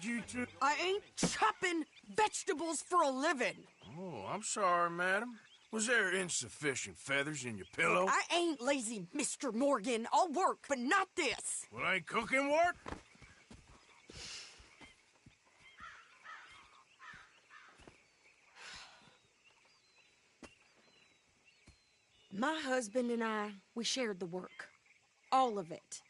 lead you to... I ain't chopping vegetables for a living. Oh, I'm sorry, madam. Was there insufficient feathers in your pillow? I ain't lazy, Mr. Morgan. I'll work, but not this. Well, ain't cooking work? My husband and I, we shared the work. All of it.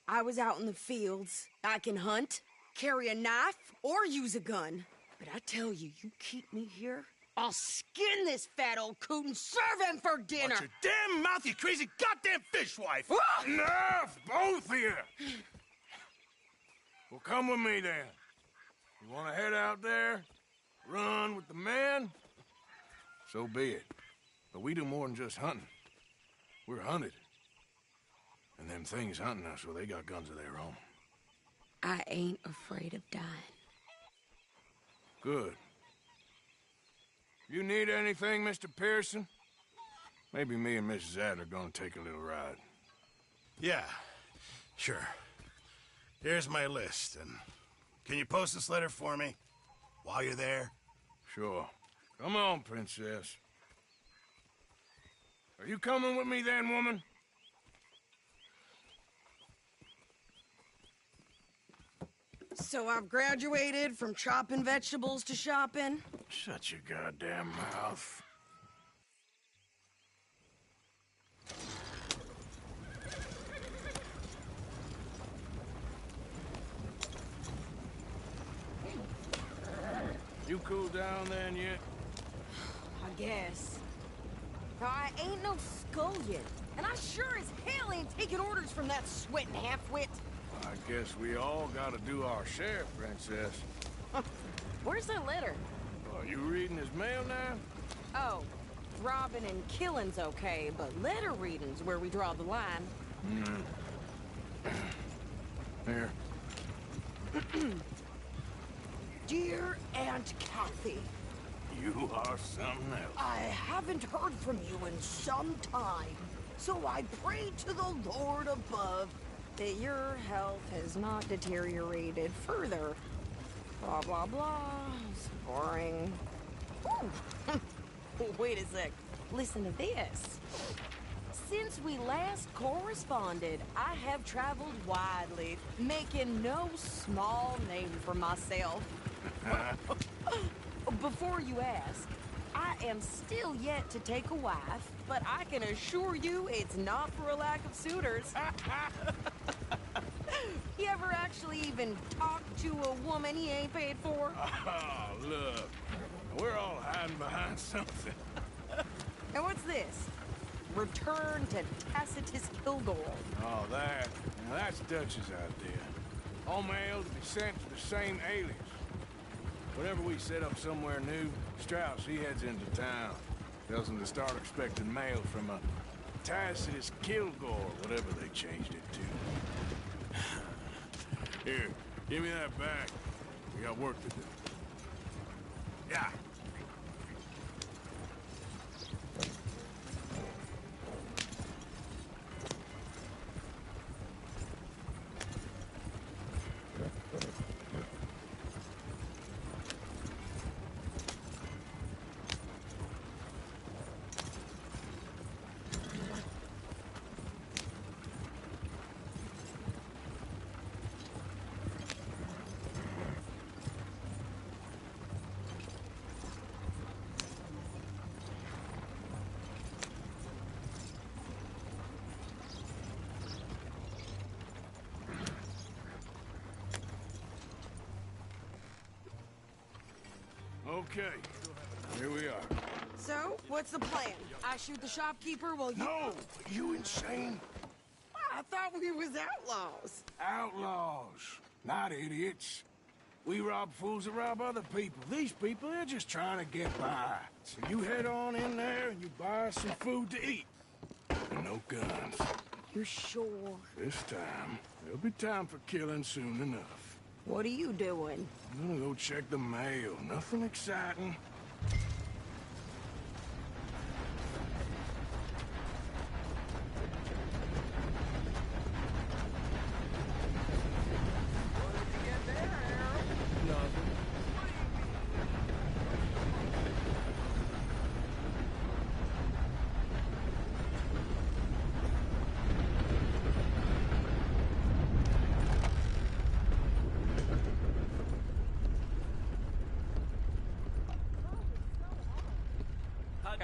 I was out in the fields. I can hunt, carry a knife, or use a gun. But I tell you, you keep me here, I'll skin this fat old coot and serve him for dinner. Watch your damn mouth, you crazy goddamn fishwife! Ah! Enough, both of you! Well, come with me then. You want to head out there, run with the men? So be it. But we do more than just hunting. We're hunted. And them things hunting us, well, they got guns of their own. I ain't afraid of dying. Good. You need anything, Mr. Pearson? Maybe me and Mrs. Adler are gonna take a little ride. Yeah, sure. Here's my list, and can you post this letter for me while you're there? Sure. Come on, princess. Are you coming with me then, woman? So I've graduated from chopping vegetables to shopping? Shut your goddamn mouth. You cool down then yet? I guess. I ain't no scullion, and I sure as hell ain't taking orders from that sweating half-wit. I guess we all gotta do our share, princess. Where's that letter? Are you reading his mail now? Oh, robbing and killing's okay, but letter reading's where we draw the line. Here. Dear Aunt Kathy, You are something else. I haven't heard from you in some time, so I pray to the Lord above that your health has not deteriorated further. Blah, blah, blah. It's boring. Ooh. Wait a sec. Listen to this. Since we last corresponded, I have traveled widely, making no small name for myself. Before you ask, I am still yet to take a wife, but I can assure you it's not for a lack of suitors. You ever actually even talk to a woman he ain't paid for? Oh, look. We're all hiding behind something. And what's this? Return to Tacitus Kilgore. Oh, that. Now, that's Dutch's idea. All mail to be sent to the same alias. Whenever we set up somewhere new, Strauss, he heads into town. Tells them to start expecting mail from a Tacitus Kilgore, whatever they changed it to. Here, give me that back. We got work to do. Yeah. Okay, here we are. So, what's the plan? I shoot the shopkeeper while you... No! You insane? I thought we was outlaws. Outlaws, not idiots. We rob fools that rob other people. These people, they're just trying to get by. So you head on in there and you buy us some food to eat. And no guns. You're sure? This time, there'll be time for killing soon enough. What are you doing? I'm gonna go check the mail. Nothing exciting.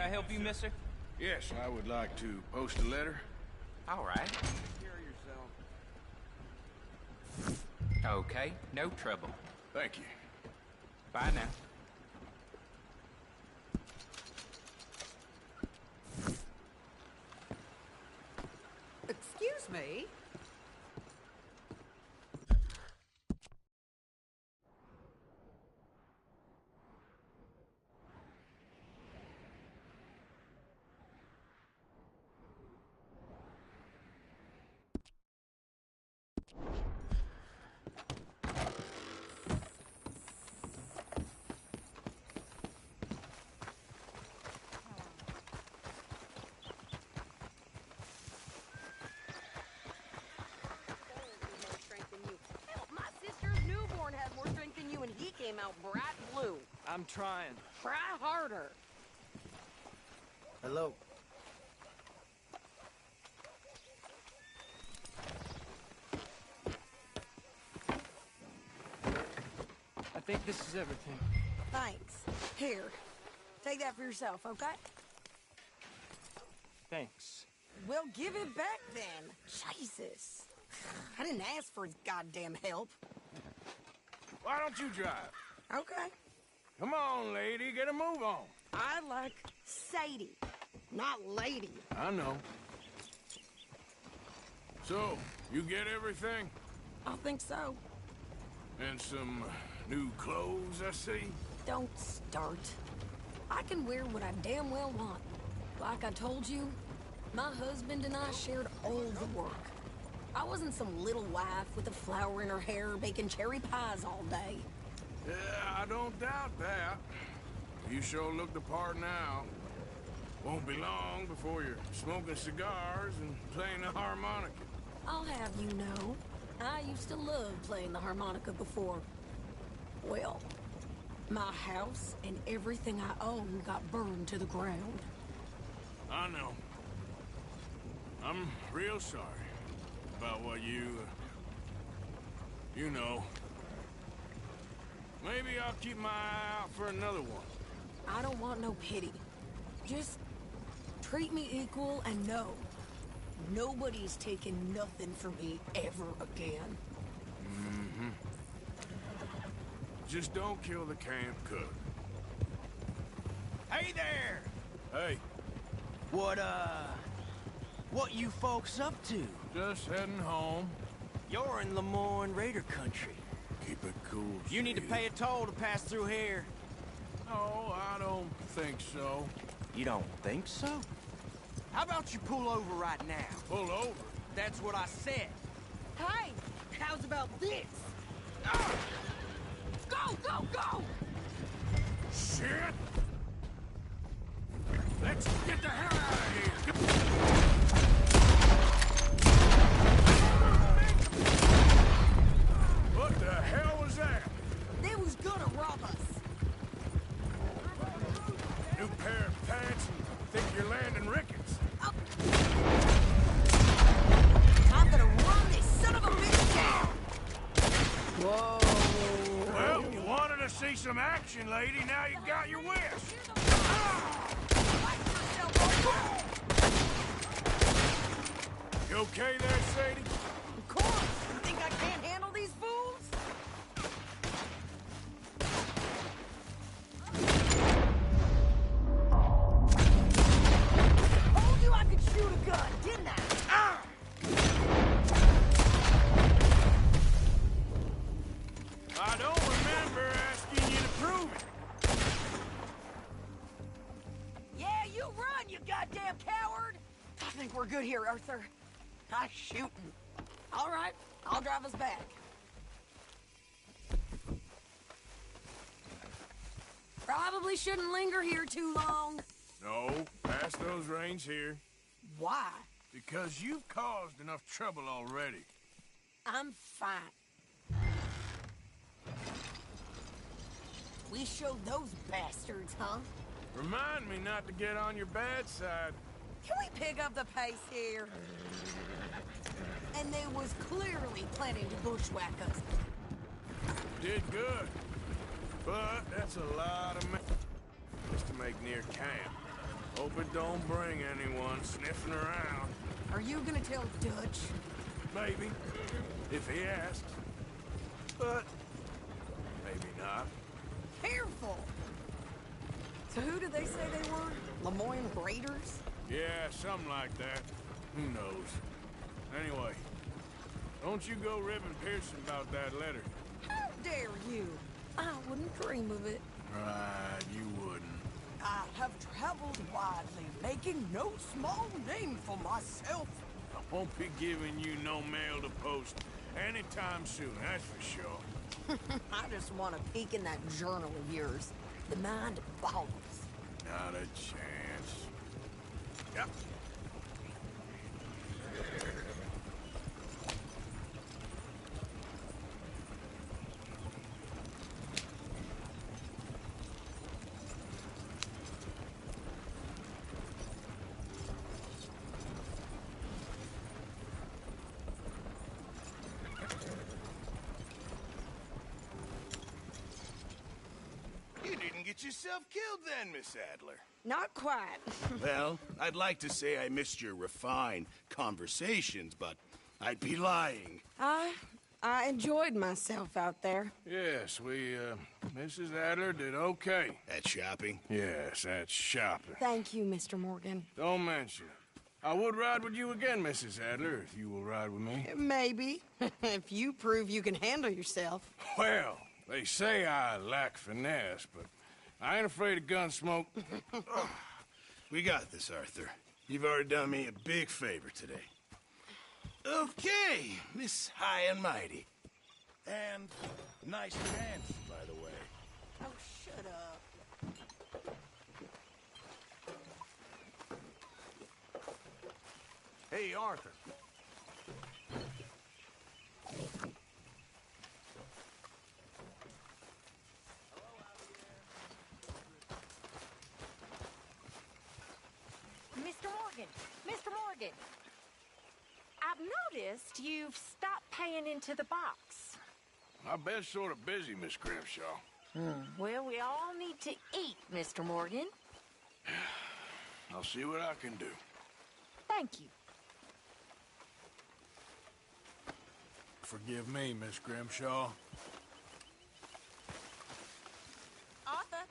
Can I help you, mister? Yes, I would like to post a letter. All right. Okay, no trouble. Thank you. Bye now. Excuse me? And he came out bright blue. I'm trying. Try harder. Hello. I think this is everything. Thanks. Here. Take that for yourself, okay? Thanks. Well, give it back then. Jesus. I didn't ask for his goddamn help. Why don't you drive? Okay. Come on, lady, get a move on. I like Sadie, not lady. I know. So, you get everything? I think so. And some new clothes, I see? Don't start. I can wear what I damn well want. Like I told you, my husband and I shared all the work. I wasn't some little wife with a flower in her hair baking cherry pies all day. Yeah, I don't doubt that. You sure look the part now. Won't be long before you're smoking cigars and playing the harmonica. I'll have you know, I used to love playing the harmonica before. Well, my house and everything I own got burned to the ground. I know. I'm real sorry about what you know. Maybe I'll keep my eye out for another one. I don't want no pity. Just treat me equal and know nobody's taking nothing from me ever again. Mm-hmm. Just don't kill the camp cook. Hey there! Hey, What you folks up to? just heading home. You're in Lemoyne Raider country. Keep it cool. You need to Steve. pay a toll to pass through here. No, I don't think so. You don't think so? How about you pull over right now? Pull over. That's what I said. Hey, how's about this? Ah! Go, go, go! Shit! Let's get the hell out of here! What the hell was that? They was gonna rob us. New pair of pants and think you're landing Ricketts. I'm gonna run this son of a bitch down! Whoa! Well, you wanted to see some action, lady. Now you got your wish. You okay there, Sadie? Of course! You think I can't handle these fools? Told you I could shoot a gun, didn't I? Ah! I don't remember asking you to prove it. Yeah, you run, you goddamn coward! I think we're good here, Arthur. Nice shooting. All right, I'll drive us back. Probably shouldn't linger here too long. No, pass those reins here. Why? Because you've caused enough trouble already. I'm fine. We showed those bastards, huh? Remind me not to get on your bad side. Can we pick up the pace here? And they was clearly planning to bushwhack us. Did good. But that's a lot of just to make near camp. Hope it don't bring anyone sniffing around. Are you gonna tell Dutch? Maybe, if he asks. But maybe not. Careful! So who did they say they were? Lemoyne Raiders? Yeah, something like that. Who knows? Anyway, don't you go ribbing Pearson about that letter. How dare you? I wouldn't dream of it. Right, you wouldn't. I have traveled widely, making no small name for myself. I won't be giving you no mail to post anytime soon, that's for sure. I just want to peek in that journal of yours. The mind boggles. Not a chance. Yep. You didn't get yourself killed then, Miss Adler. Not quite. Well, I'd like to say I missed your refined conversations, but I'd be lying. I enjoyed myself out there. Yes, Mrs. Adler did okay. At shopping? Yes, that's shopping. Thank you, Mr. Morgan. Don't mention it. I would ride with you again, Mrs. Adler, if you will ride with me. Maybe. If you prove you can handle yourself. Well, they say I lack finesse, but I ain't afraid of gun smoke. We got this, Arthur. You've already done me a big favor today. Okay, Miss High and Mighty. And nice pants, by the way. Oh, shut up. Hey, Arthur. Mr. Morgan! Mr. Morgan! I've noticed you've stopped paying into the box. My bed's sort of busy, Miss Grimshaw. Well, we all need to eat, Mr. Morgan. I'll see what I can do. Thank you. Forgive me, Miss Grimshaw. Arthur?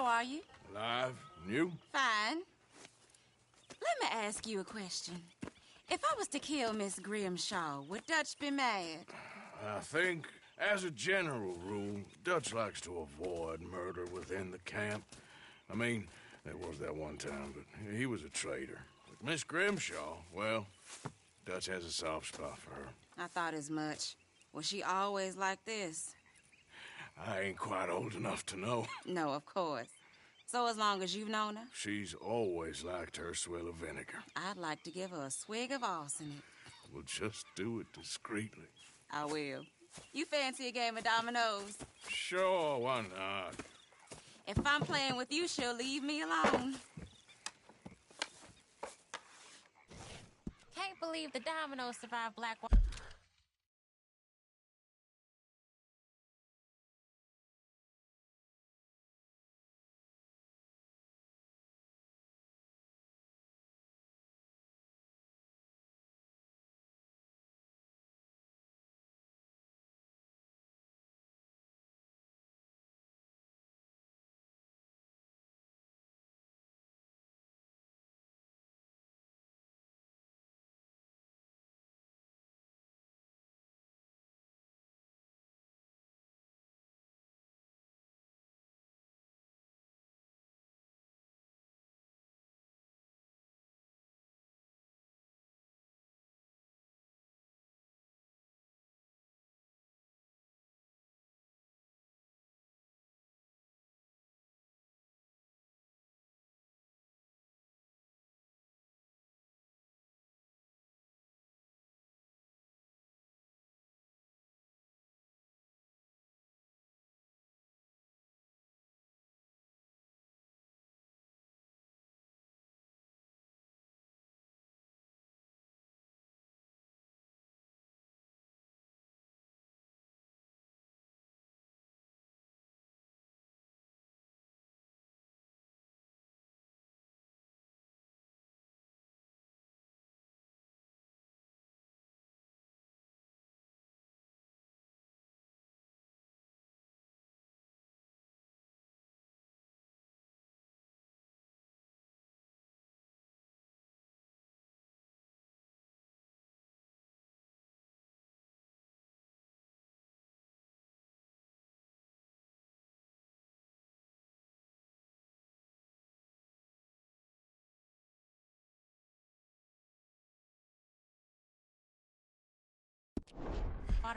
How are you? Alive? And you? Fine. Let me ask you a question. If I was to kill Miss Grimshaw, would Dutch be mad? I think, as a general rule, Dutch likes to avoid murder within the camp. I mean, there was that one time, but he was a traitor. But Miss Grimshaw, well, Dutch has a soft spot for her. I thought as much. Was she always like this? I ain't quite old enough to know. No, of course. So as long as you've known her? She's always liked her swill of vinegar. I'd like to give her a swig of arsenic. We'll just do it discreetly. I will. You fancy a game of dominoes? Sure, why not? If I'm playing with you, she'll leave me alone. Can't believe the dominoes survived Blackwater.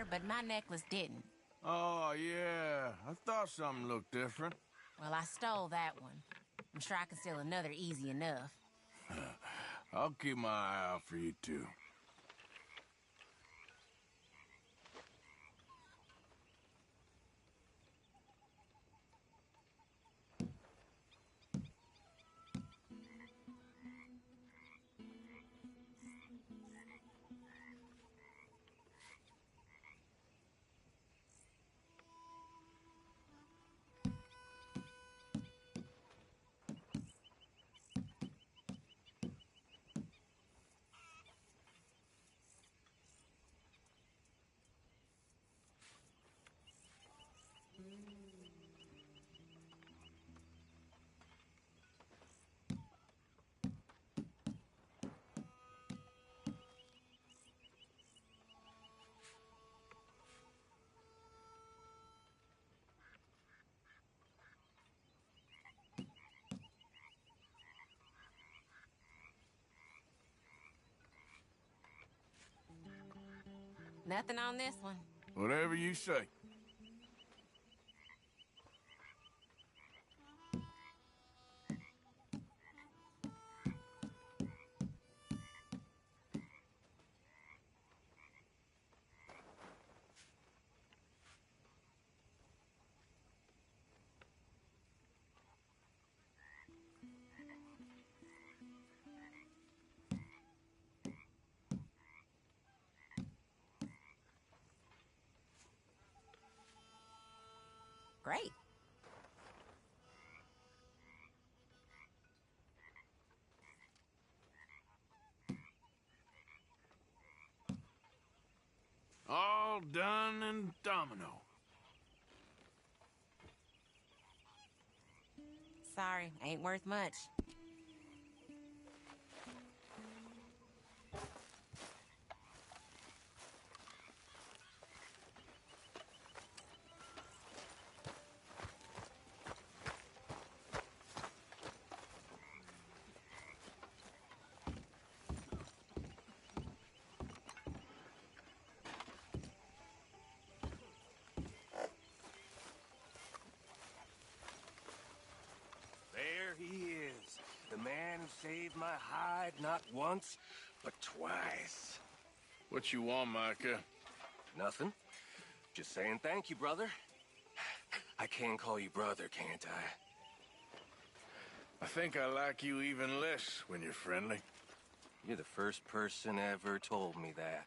But my necklace didn't. Oh, yeah. I thought something looked different. Well, I stole that one. I'm sure I can steal another easy enough. I'll keep my eye out for you, too. Nothing on this one. Whatever you say. Great. All done and domino. Sorry, ain't worth much. There he is. The man who saved my hide not once, but twice. What you want, Micah? Nothing. Just saying thank you, brother. I can call you brother, can't I? I think I like you even less when you're friendly. You're the first person ever told me that.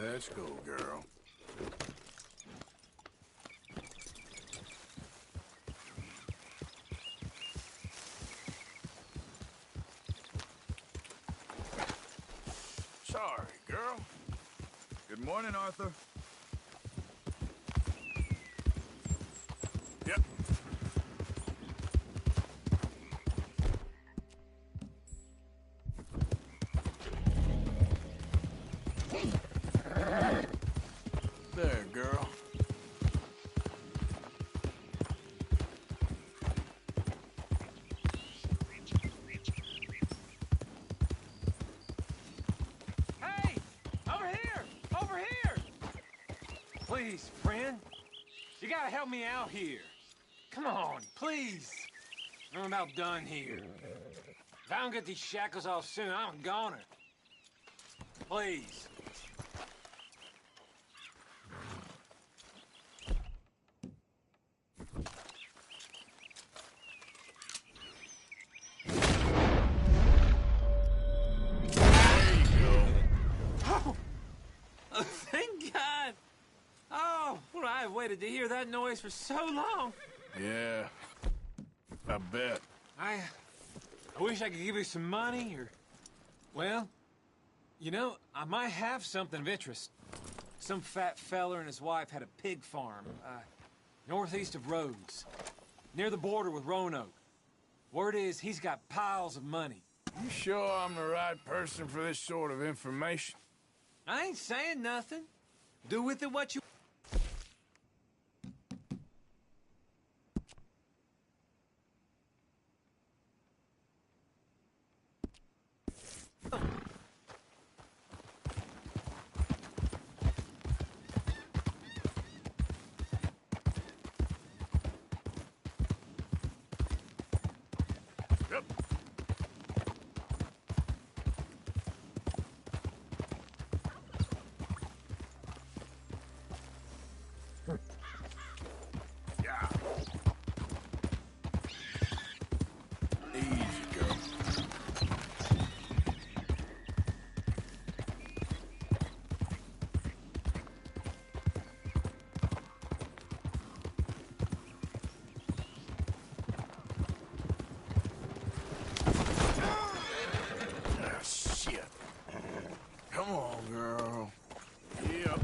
Let's go, girl. Sorry, girl. Good morning, Arthur. Yep. There, girl. Hey! Over here! Over here! Please, friend. You gotta help me out here. Come on, please. I'm about done here. If I don't get these shackles off soon, I'm a goner. Please. Oh, thank God. Oh, well, I've waited to hear that noise for so long. Yeah, I bet. I wish I could give you some money, or... Well, you know, I might have something of interest. Some fat feller and his wife had a pig farm, northeast of Rhodes, near the border with Roanoke. Word is, he's got piles of money. You sure I'm the right person for this sort of information? I ain't saying nothing. Do with it what you... Yep. Yeah. Easy, girl. Ah, shit. Come on, girl. Yep.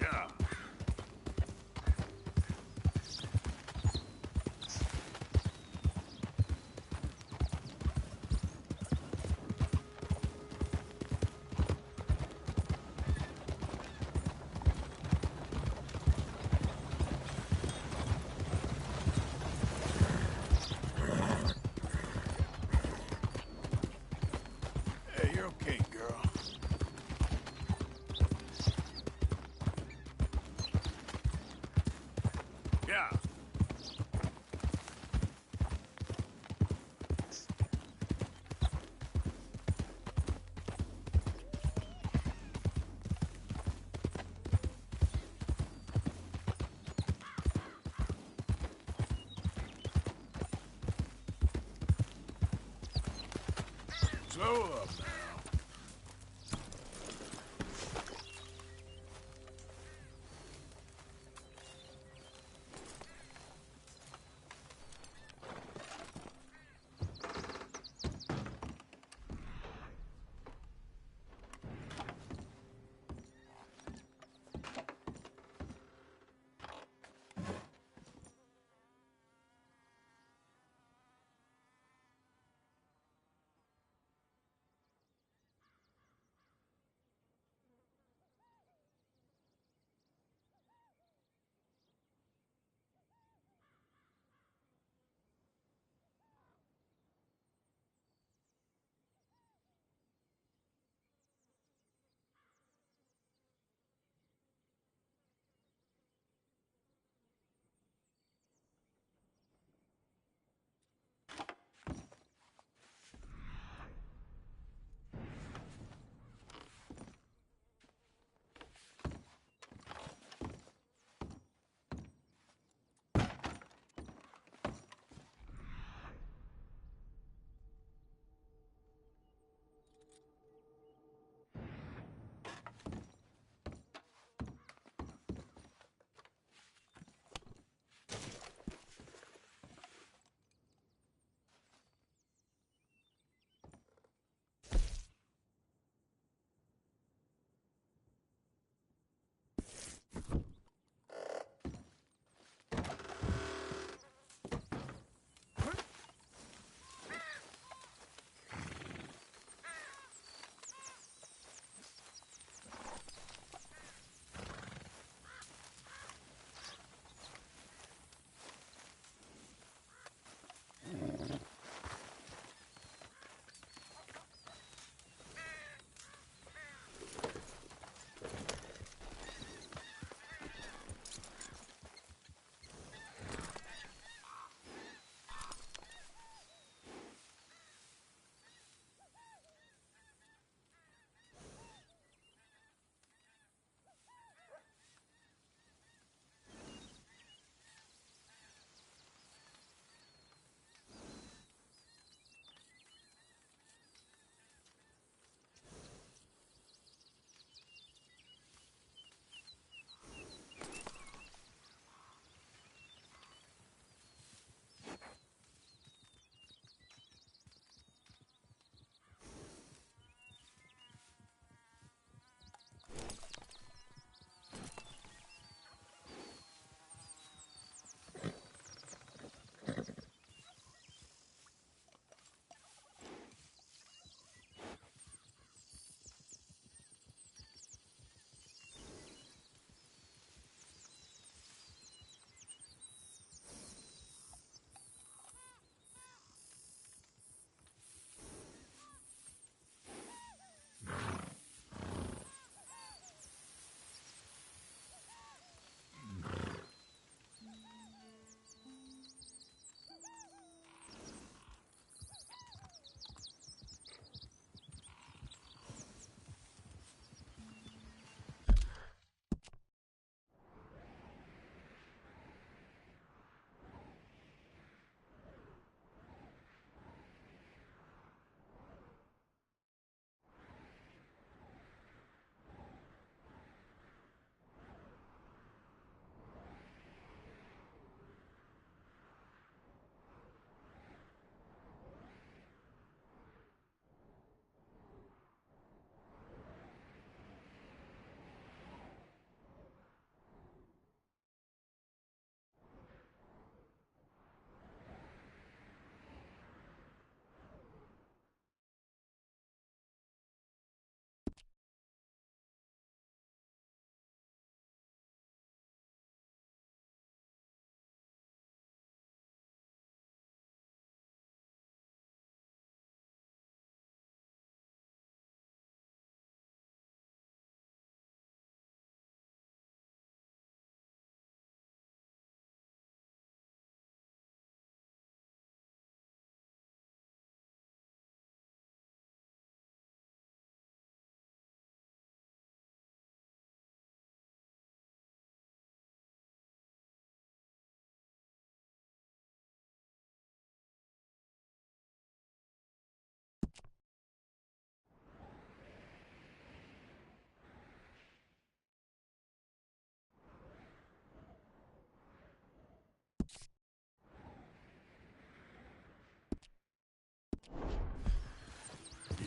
Yeah. Hey, you're okay, girl. Yeah. Slow up now.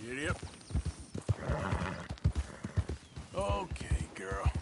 Yep. Okay, girl.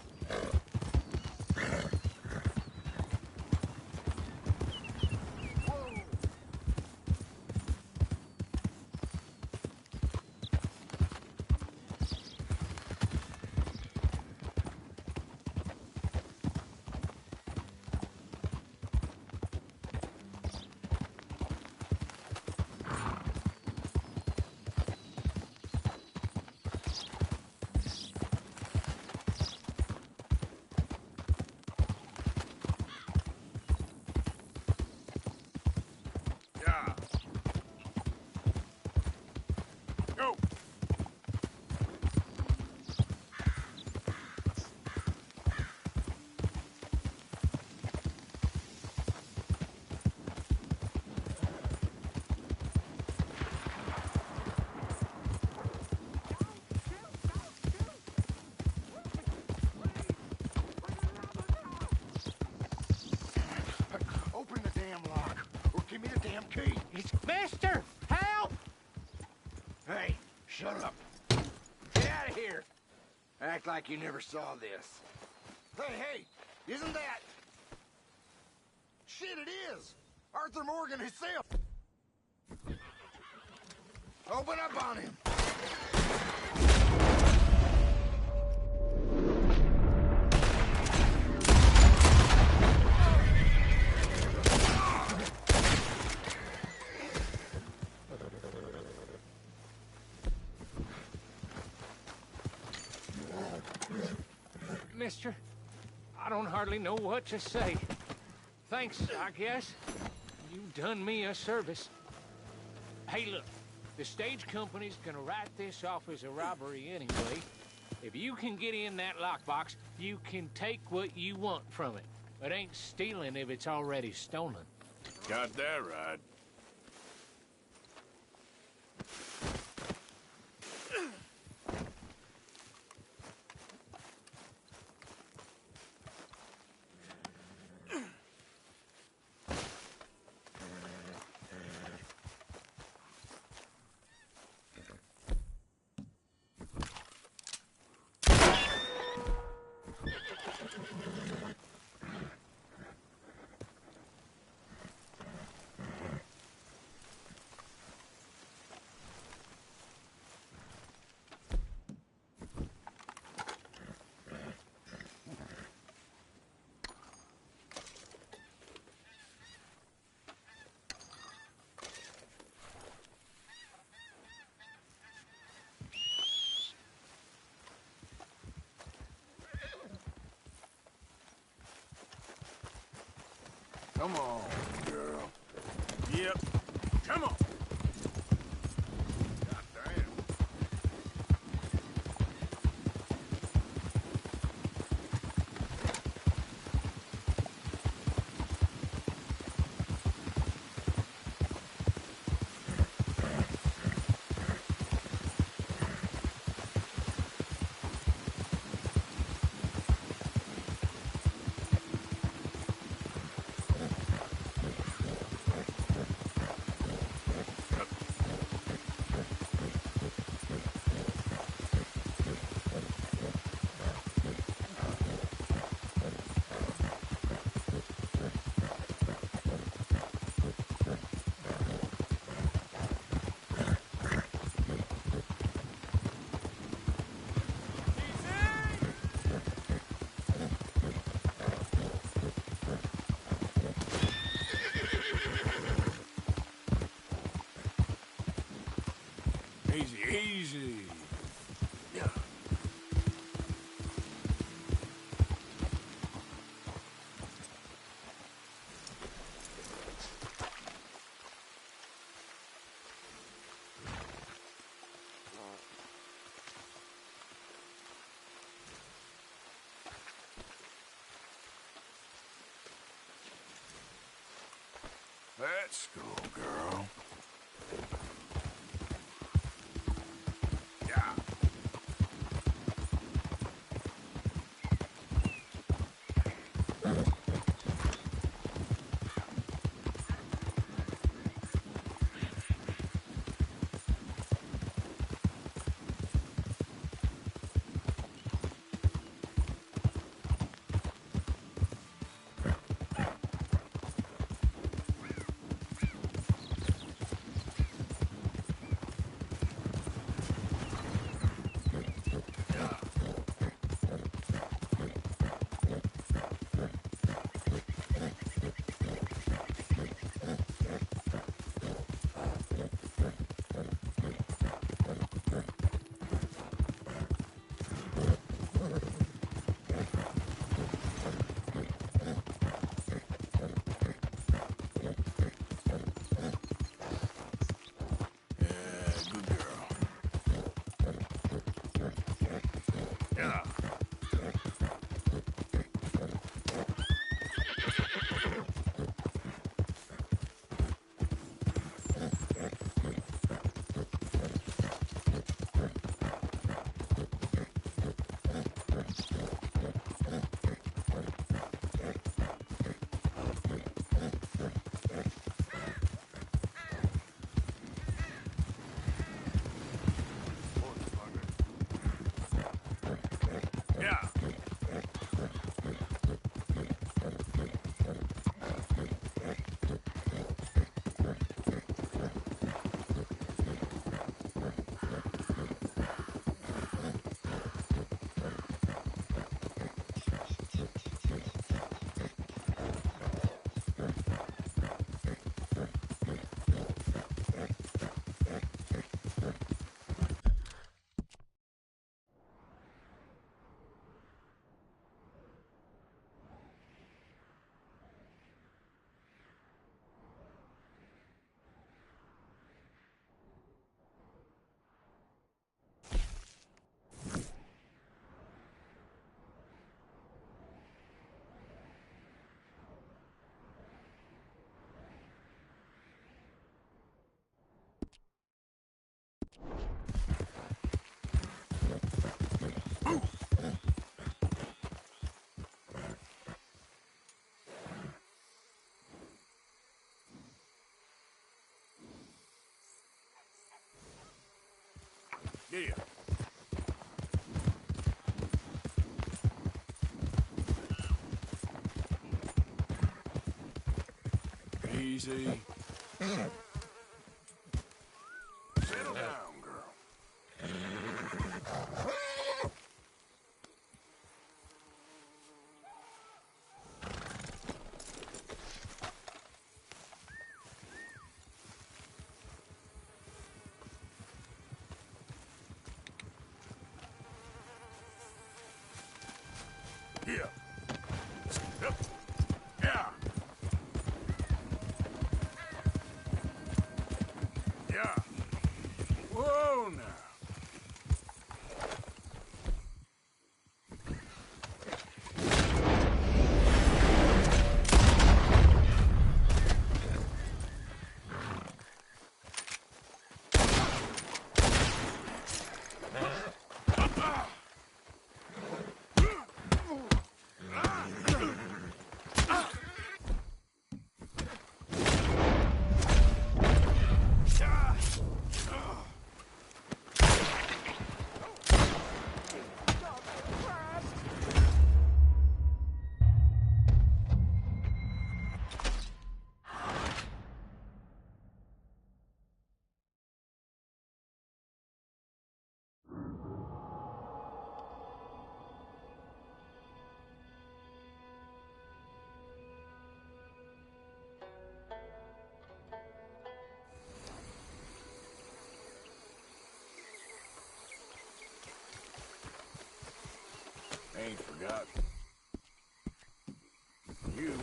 Yeah. Go. Open the damn lock, or give me the damn key. It's Mister! Help! Hey, shut up. Get out of here. Act like you never saw this. Hey, isn't that... Shit, it is! Arthur Morgan himself! Open up on him! Mister, I don't hardly know what to say. Thanks, I guess. You've done me a service. Hey, look, the stage company's gonna write this off as a robbery anyway. If you can get in that lockbox, you can take what you want from it. It ain't stealing if it's already stolen. Got that right. Come on, girl. Yep. Come on. God damn. Easy, easy. Yeah. Let's go, girl. Yeah. Yeah. Easy. Settle down, girl. Here. Yep. Yeah. Yeah. Whoa, now. Ain't forgotten. You.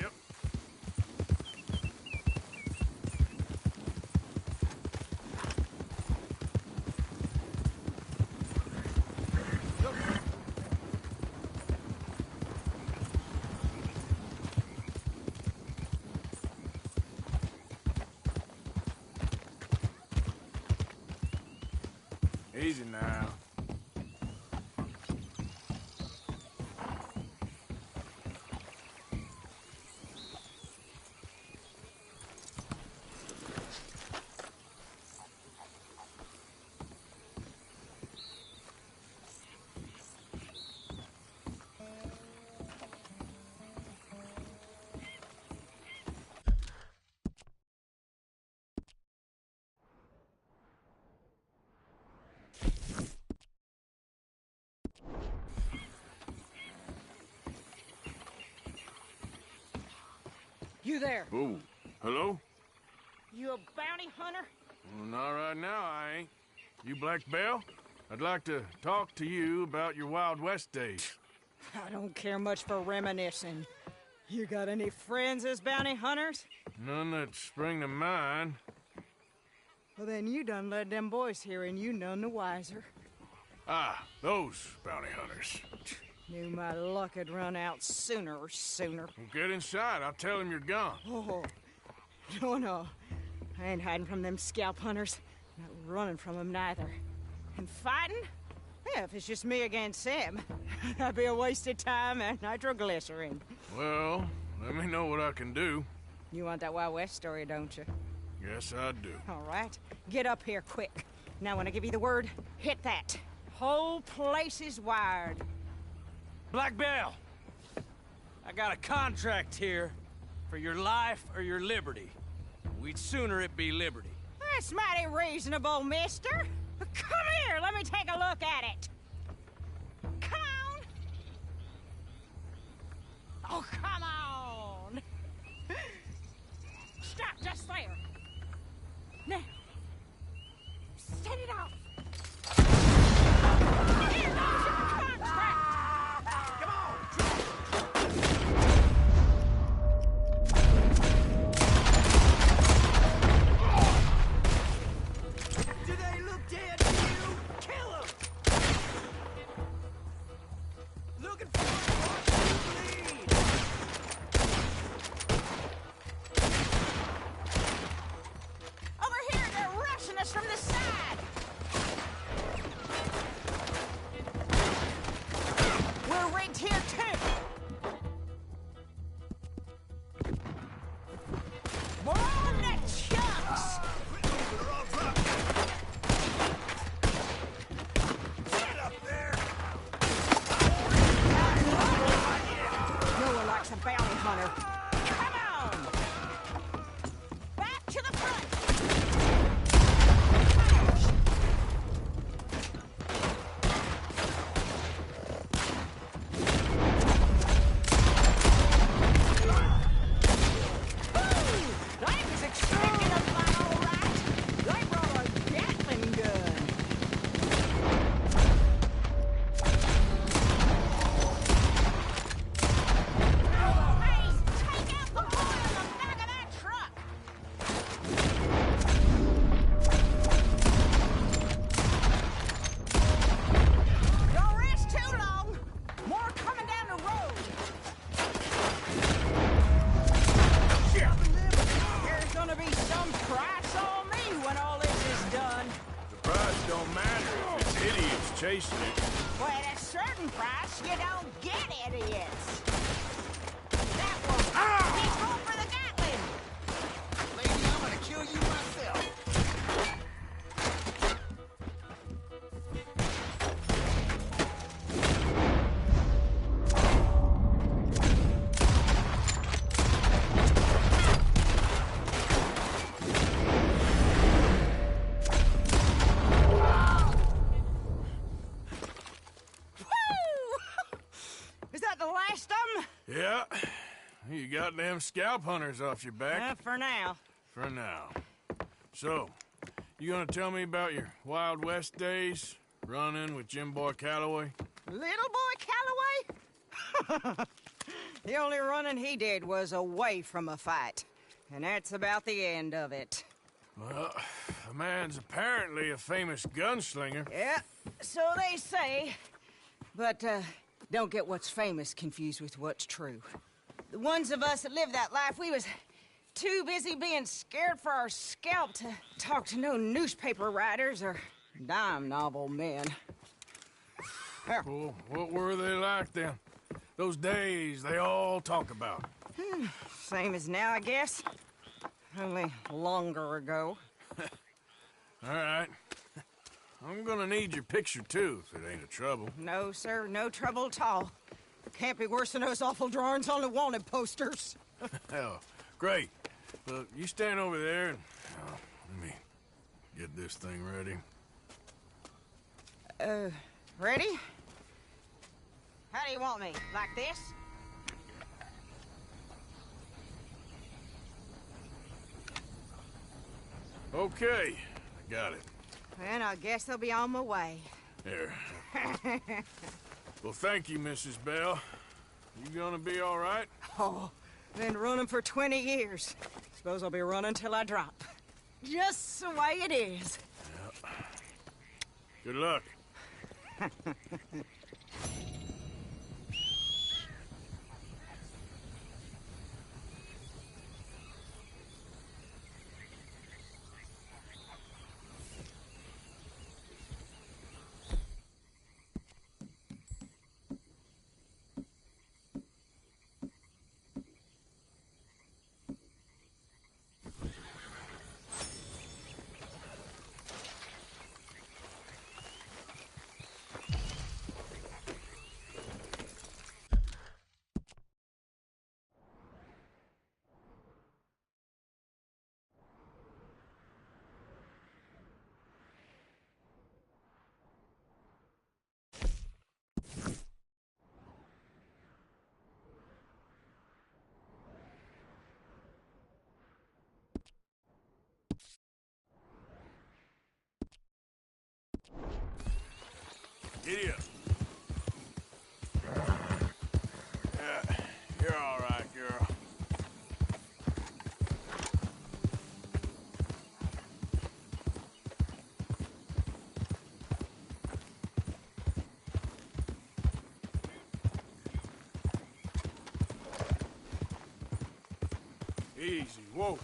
Yep. Easy now. You there? Ooh. Hello? You a bounty hunter? Well, not right now, I ain't. You Black Belle? I'd like to talk to you about your Wild West days. I don't care much for reminiscing. You got any friends as bounty hunters? None that spring to mind. Well, then you done led them boys here and you none the wiser. Ah, those bounty hunters. Knew my luck had run out sooner or sooner. Well, get inside. I'll tell him you're gone. Oh, no. I ain't hiding from them scalp hunters. Not running from them neither. And fighting? Yeah, if it's just me against them, that'd be a waste of time and nitroglycerin. Well, let me know what I can do. You want that Wild West story, don't you? Yes, I do. All right. Get up here quick. Now, when I give you the word, hit that. Whole place is wired. Black Belle, I got a contract here for your life or your liberty. We'd sooner it be liberty. That's mighty reasonable, mister. Come here, let me take a look at it. Come on. Oh, come on. Stop just there. Now, set it off. Here goes your contract. Come on. runner. Come on! Back to the front! That was expecting a fight, all right. They brought a Gatling gun. Hey, take out the boy on the back of that truck. Don't rest too long. More coming down the road. There's gonna be some price on me when all this is done. The price don't matter if it's idiots chasing it. Well, at a certain price, you don't get idiots. That one. He's going for the Gatling. Lady, I'm gonna kill you myself. Woo! Is that the last of them? Yeah. You got them scalp hunters off your back. For now. For now. So, you gonna tell me about your Wild West days? Running with Jim Boy Calloway? Little boy Calloway? The only running he did was away from a fight. And that's about the end of it. Well, the man's apparently a famous gunslinger. Yeah, so they say. But, don't get what's famous confused with what's true. The ones of us that lived that life, we was too busy being scared for our scalp to talk to no newspaper writers or dime novel men. Well, what were they like then? Those days they all talk about. Same as now, I guess. Only longer ago. All right. I'm gonna need your picture, too, if it ain't a trouble. No, sir, no trouble at all. Can't be worse than those awful drawings on the wanted posters. Hell, great. Look, you stand over there and... let me get this thing ready. Ready? How do you want me? Like this? Okay, I got it. Then I guess I'll be on my way. There. Well, thank you, Mrs. Bell. You gonna be all right? Oh, been running for 20 years. Suppose I'll be running till I drop. Just the way it is. Good luck. Giddy up. Yeah, you're all right, girl. Easy, whoa.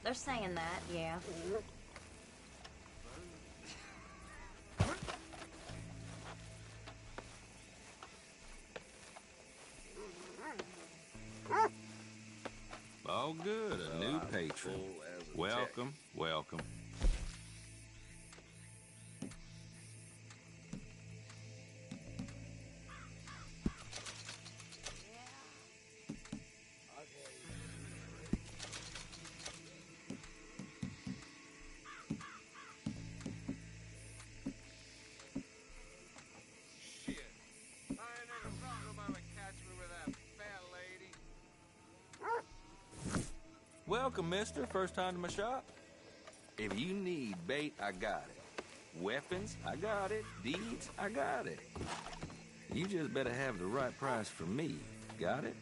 they're saying that, yeah. All good, a new patron. Welcome, welcome. Welcome, mister. First time to my shop? If you need bait, I got it. Weapons, I got it. Deeds, I got it. You just better have the right price for me. Got it?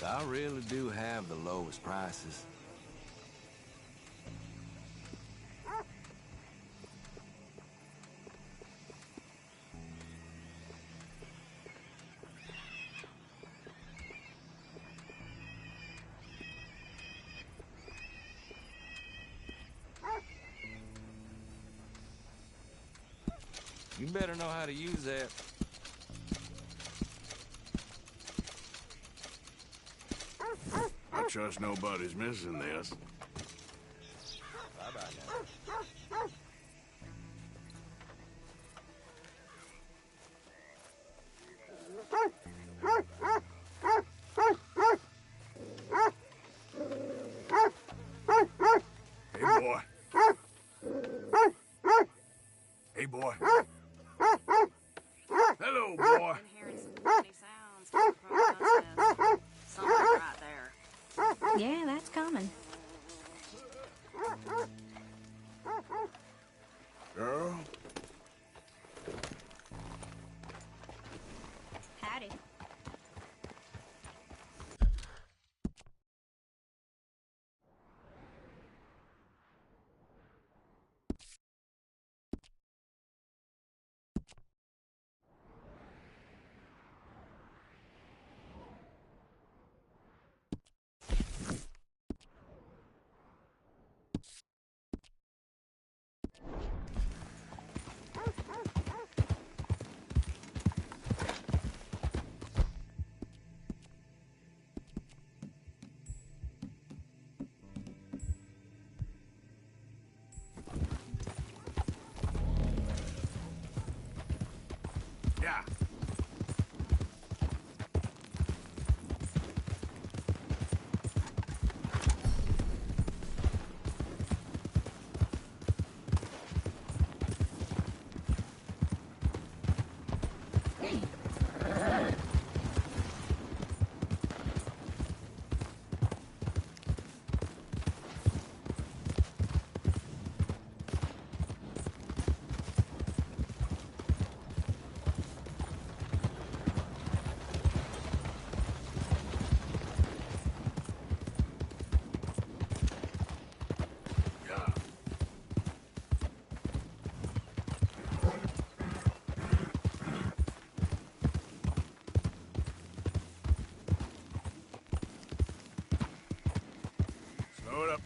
I really do have the lowest prices. You better know how to use that. I trust nobody's missing this. Bye-bye now. Hey, boy. Hey, boy. Hello, boy. Something right there. Yeah, that's coming. Girl? Howdy. Yeah. Slow it up.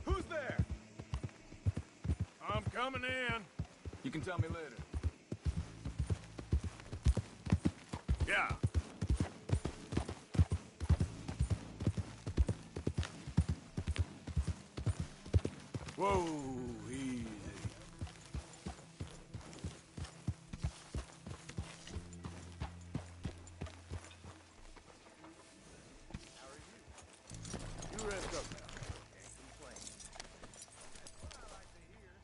Who's there? I'm coming in. You can tell me later. Yeah. Whoa, easy. You rest up now. Can't complain. What I like to hear.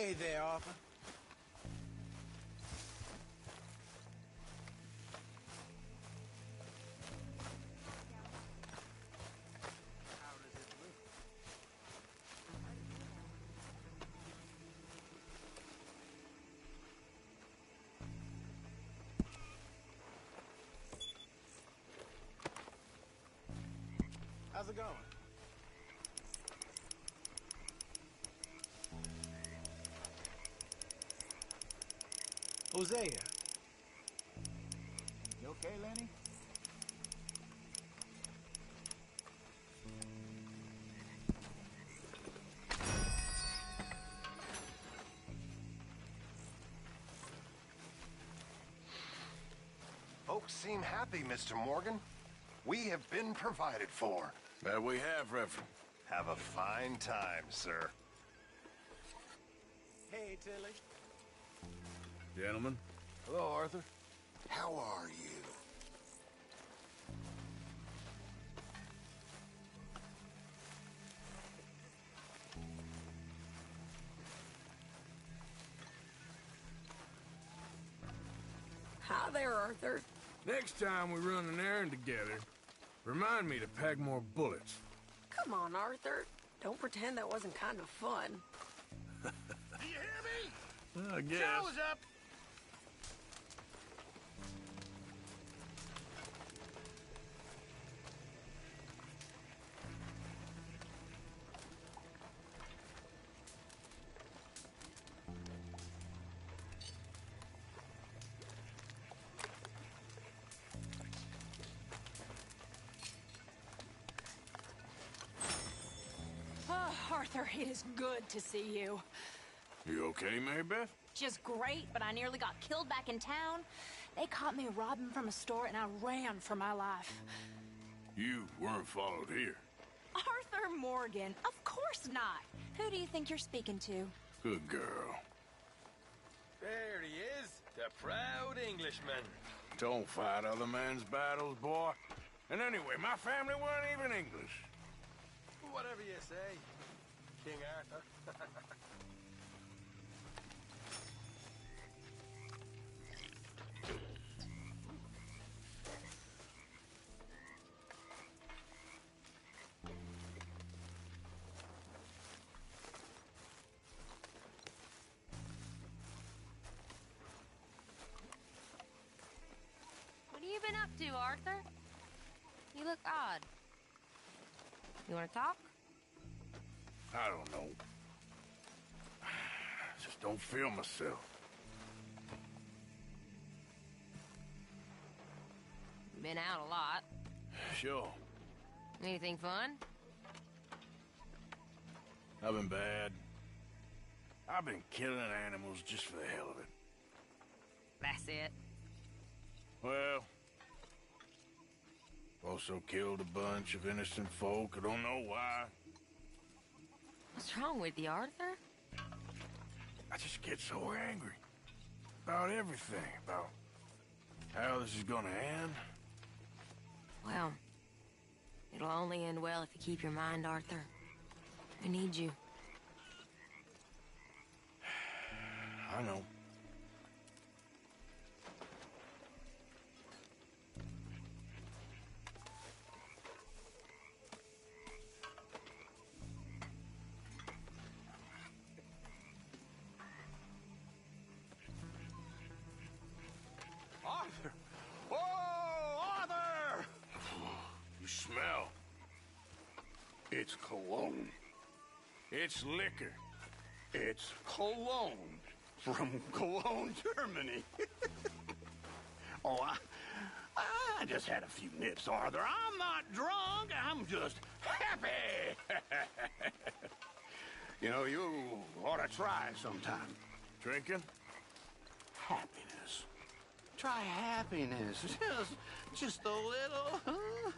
Hey there, Arthur. How's it going? Hosea. You okay, Lenny? Folks seem happy, Mr. Morgan. We have been provided for. That we have, Reverend. Have a fine time, sir. Hey, Tilly. Gentlemen. Hello, Arthur. How are you? Hi there, Arthur. Next time we run an errand together, remind me to pack more bullets. Come on, Arthur. Don't pretend that wasn't kind of fun. Do you hear me? I guess. Show's up. Oh, Arthur, it is good to see you. You okay, Mary Beth? Just great, but I nearly got killed back in town. They caught me robbing from a store, and I ran for my life. You weren't followed here. Arthur Morgan, of course not. Who do you think you're speaking to? Good girl. There he is, the proud Englishman. Don't fight other men's battles, boy. And anyway, my family weren't even English. Whatever you say, King Arthur. What have you been up to, Arthur? You look odd. You want to talk? I don't know. Just don't feel myself. Been out a lot. Sure. Anything fun? I've been bad. I've been killing animals just for the hell of it. That's it. Well, also killed a bunch of innocent folk. I don't know why. What's wrong with you, Arthur? I just get so angry. About everything. About how this is gonna end. Well, it'll only end well if you keep your mind, Arthur. I need you. I know. Arthur! Oh, Arthur! You smell. It's cologne. It's liquor. It's cologne from Cologne, Germany. Oh, I just had a few nips, Arthur. I'm not drunk. I'm just happy. You know, you ought to try it sometime. Drinking? Happiness. Try happiness. Just a little, huh?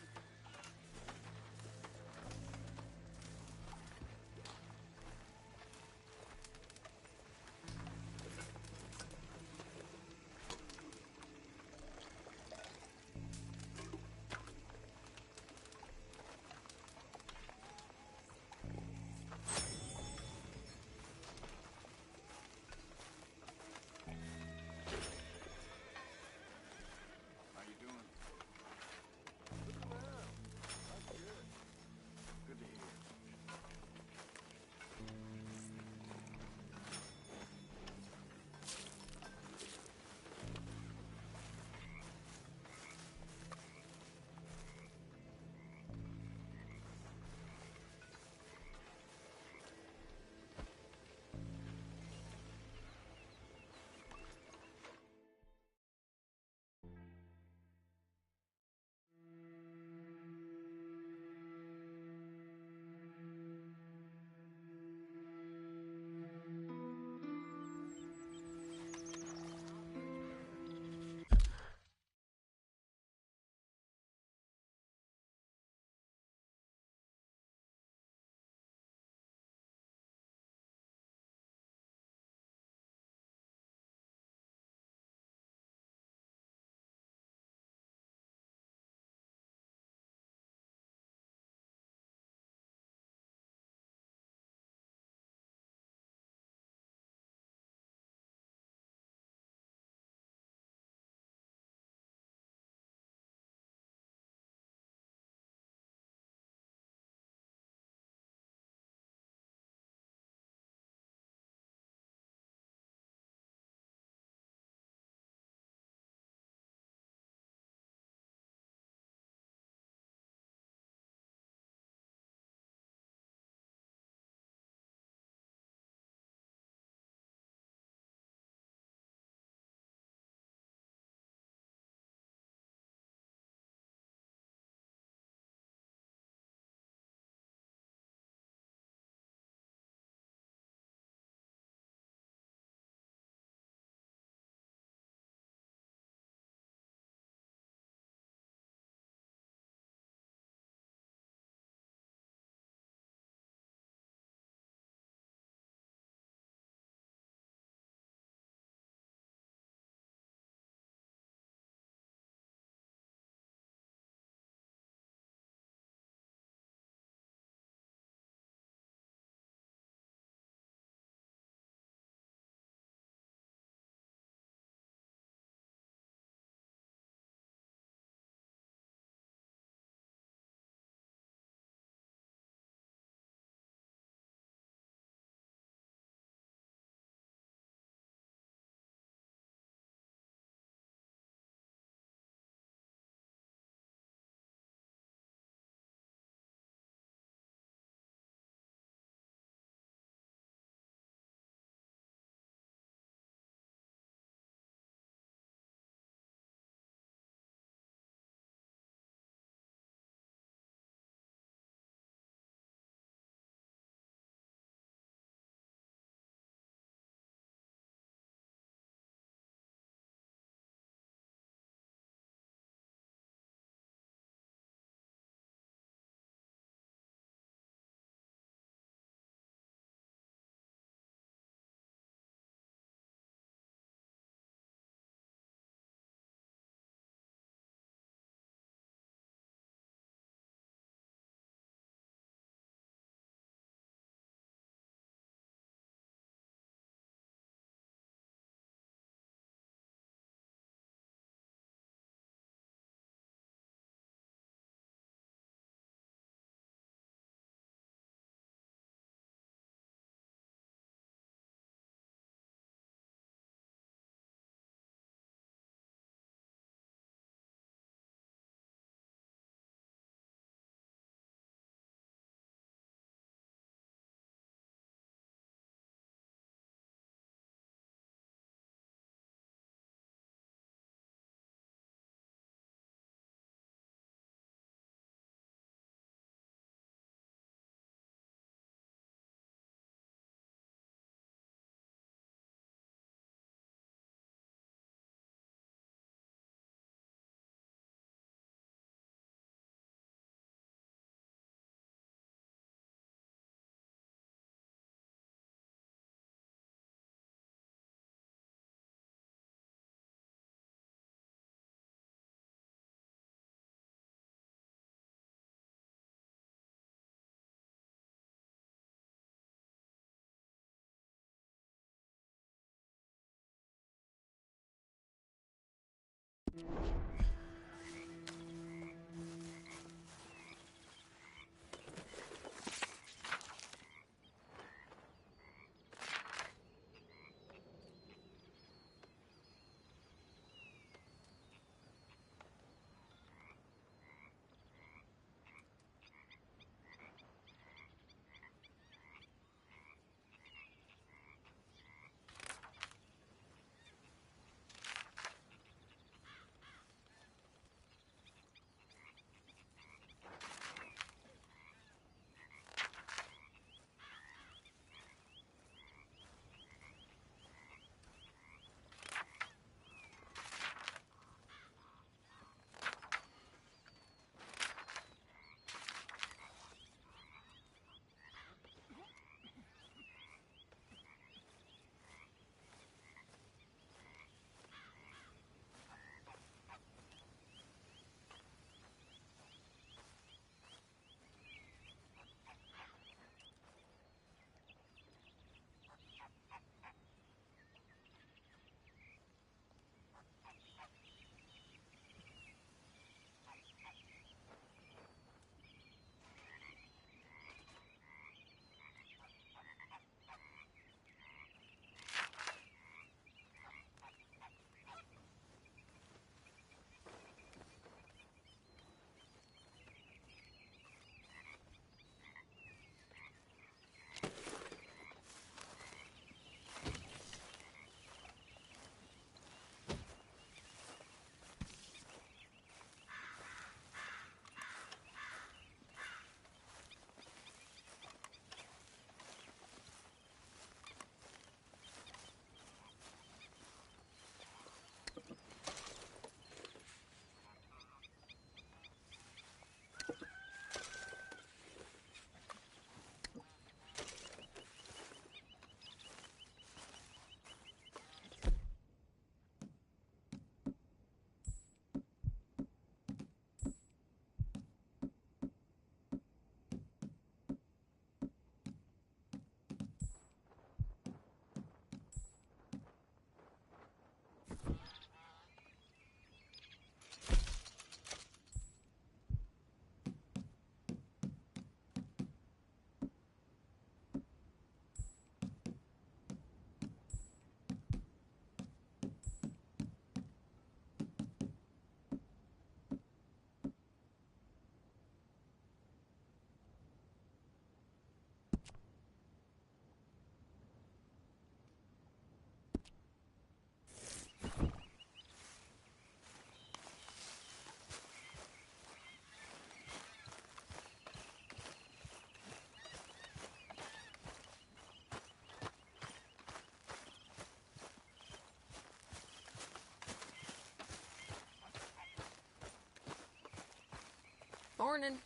Morning.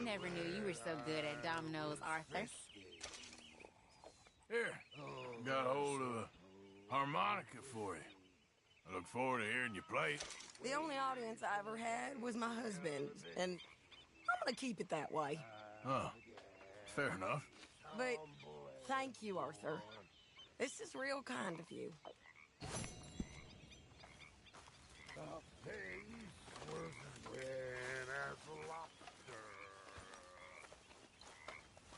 Never knew you were so good at dominoes, Arthur. Here, got a hold of a harmonica for you. I look forward to hearing you play it. The only audience I ever had was my husband, and I'm gonna keep it that way. Huh. Fair enough. But thank you, Arthur. This is real kind of you. The face was red as a lobster.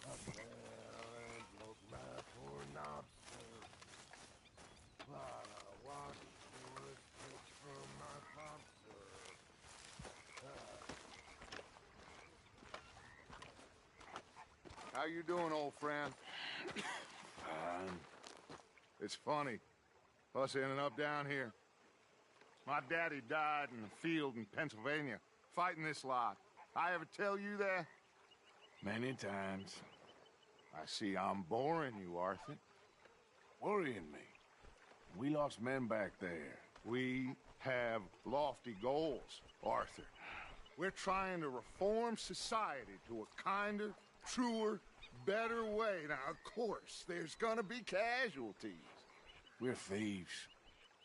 A man broke my poor lobster. But I watched the pitch from my lobster. How you doing, old friend? Fine. It's funny, us ending up down here. My daddy died in the field in Pennsylvania, fighting this lot. I ever tell you that? Many times. I see I'm boring you, Arthur. Worrying me. We lost men back there. We have lofty goals, Arthur. We're trying to reform society to a kinder, truer, better way. Now, of course, there's gonna be casualties. We're thieves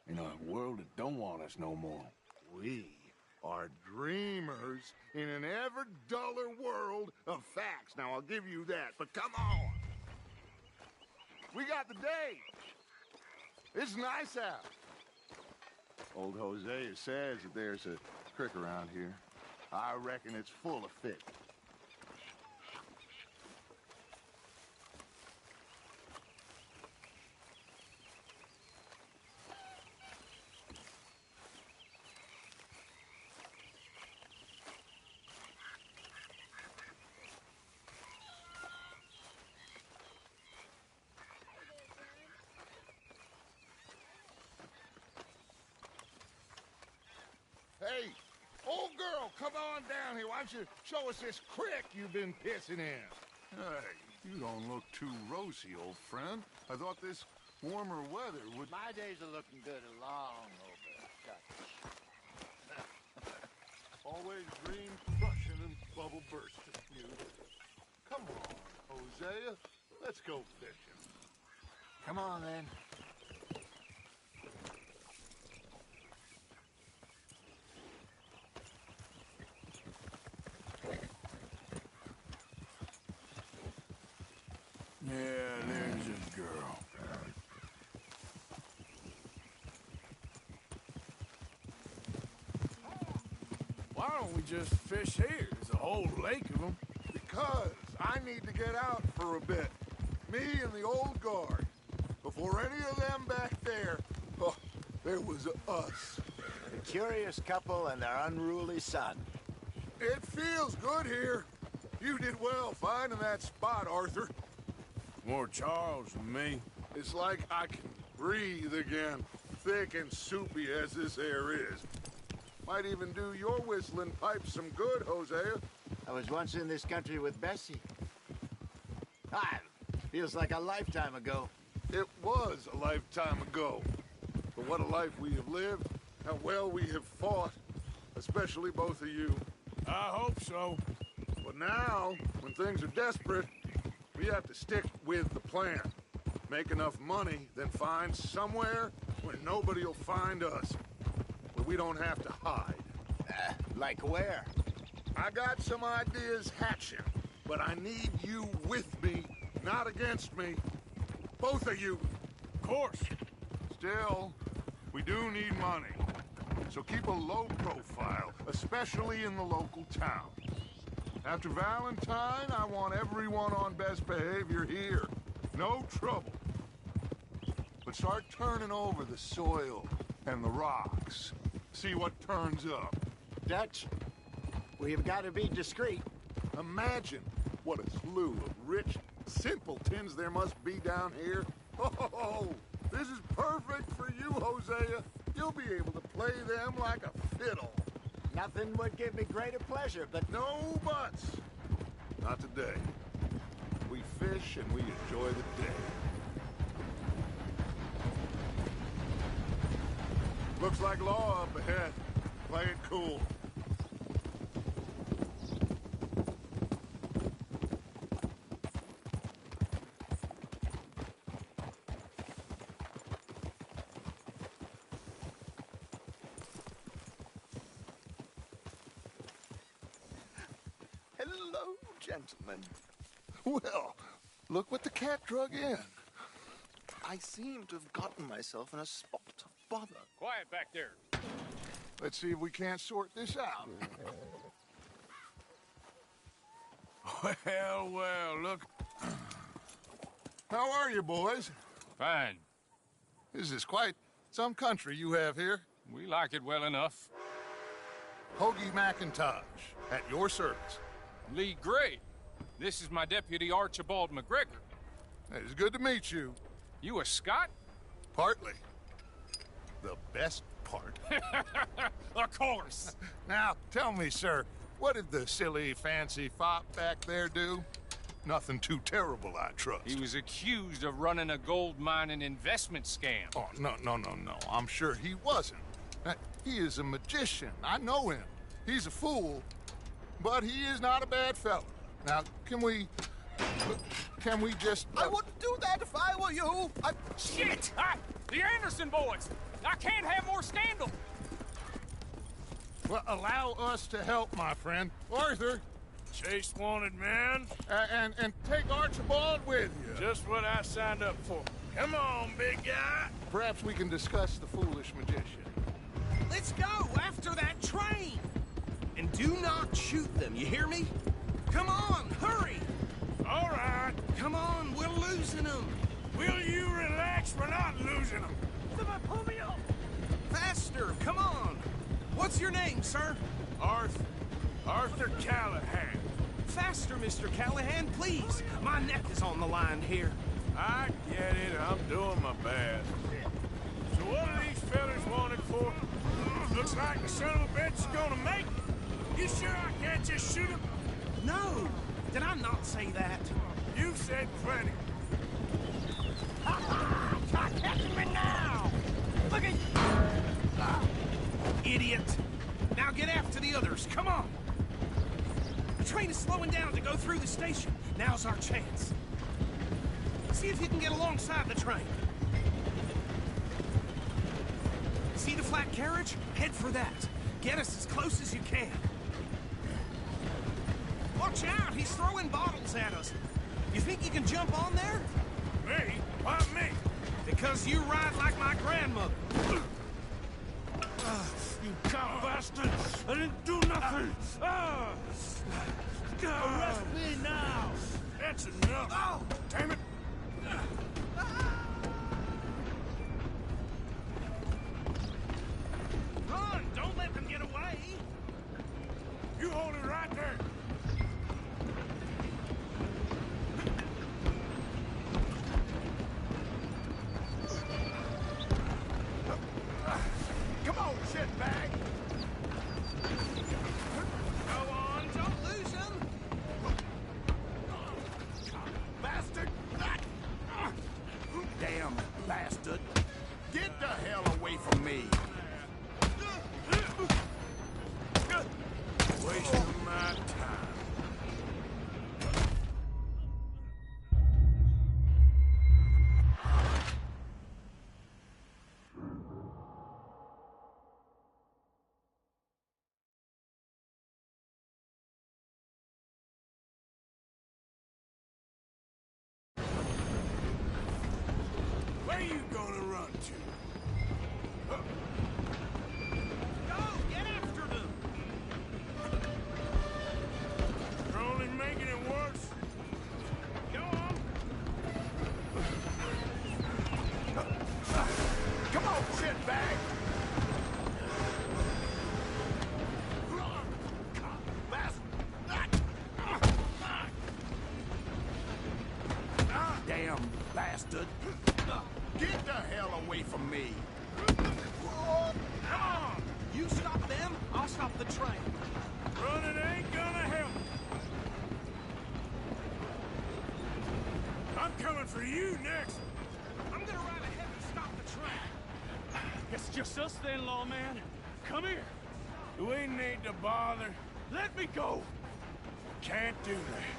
in a world that don't want us no more. We are dreamers in an ever duller world of facts. Now, I'll give you that, but come on. We got the day. It's nice out. Old Hosea says that there's a creek around here. I reckon it's full of fish. Hey, old girl, come on down here. Why don't you show us this creek you've been pissing in? Hey, you don't look too rosy, old friend. I thought this warmer weather would... My days are looking good along over Always dream crushing and bubble bursting, you. Come on, Hosea. Let's go fishing. Come on, then. Yeah, there's a girl. Why don't we just fish here? There's a whole lake of them. Because I need to get out for a bit. Me and the old guard. Before any of them back there, oh, there was us. A curious couple and their unruly son. It feels good here. You did well finding that spot, Arthur. More Charles than me. It's like I can breathe again, thick and soupy as this air is. Might even do your whistling pipes some good, Hosea. I was once in this country with Bessie. Feels like a lifetime ago. It was a lifetime ago. But what a life we have lived, how well we have fought, especially both of you. I hope so. But now, when things are desperate, we have to stick with the plan. Make enough money, then find somewhere where nobody will find us. Where we don't have to hide. Like where? I got some ideas hatching, but I need you with me, not against me. Both of you. Of course. Still, we do need money. So keep a low profile, especially in the local town. After Valentine, I want everyone on best behavior here. No trouble. But start turning over the soil and the rocks. See what turns up. Dutch, we've got to be discreet. Imagine what a slew of rich simpletons there must be down here. Oh, this is perfect for you, Hosea. You'll be able to play them like a fiddle. Nothing would give me greater pleasure, but... No buts. Not today. We fish and we enjoy the day. Looks like law up ahead. Play it cool. Hello, gentlemen. Well, look what the cat drug in. I seem to have gotten myself in a spot of bother. Quiet back there. Let's see if we can't sort this out. Well, well, look. How are you, boys? Fine. This is quite some country you have here. We like it well enough. Hoagie McIntosh, at your service. Lee Gray. This is my deputy, Archibald McGregor. It's good to meet you. You a Scot? Partly. The best part. Of course. Now, tell me, sir, what did the silly, fancy fop back there do? Nothing too terrible, I trust. He was accused of running a gold mining investment scam. Oh, no. I'm sure he wasn't. He is a magician. I know him. He's a fool, but he is not a bad fellow. Now, can we just... I wouldn't do that if I were you. Shit! The Anderson boys! I can't have more scandal! Well, allow us to help, my friend. Arthur. Chase wanted man. And take Archibald with you. Just what I signed up for. Come on, big guy. Perhaps we can discuss the foolish magician. Let's go after that train. And do not shoot them, you hear me? Come on, hurry. All right. Come on, we're losing them. Will you relax? We're not losing them. Somebody pull me up. Faster, come on. What's your name, sir? Arthur Callahan. Faster, Mr. Callahan, please. My neck is on the line here. I get it. I'm doing my best. So what are these fellas wanted for? Looks like the son of a bitch is gonna make it. You sure I can't just shoot him? No. Did I not say that? You've said plenty. Catch me now! Look at idiot! Now get after the others, come on! The train is slowing down to go through the station. Now's our chance. See if you can get alongside the train. See the flat carriage? Head for that. Get us as close as you can. Watch out, he's throwing bottles at us. You think you can jump on there? Me? Why me? Because you ride like my grandmother. You cow bastard! I didn't do nothing! Arrest me now! That's enough! Oh! Damn it! Run! Don't let them get away! You hold it right there! Come on, shitbag! Go on, don't lose him! Bastard! Damn bastard! Get the hell away from me! Wasting my time. Where you gonna run to? Go! Get after them! You're only making it worse. Go on! Come on, shitbag! Damn bastard! Get the hell away from me! Come on! You stop them, I'll stop the train. Running ain't gonna help. I'm coming for you next. I'm gonna ride ahead and stop the train. It's just us then, lawman. Come here. We need to bother. Let me go. Can't do that.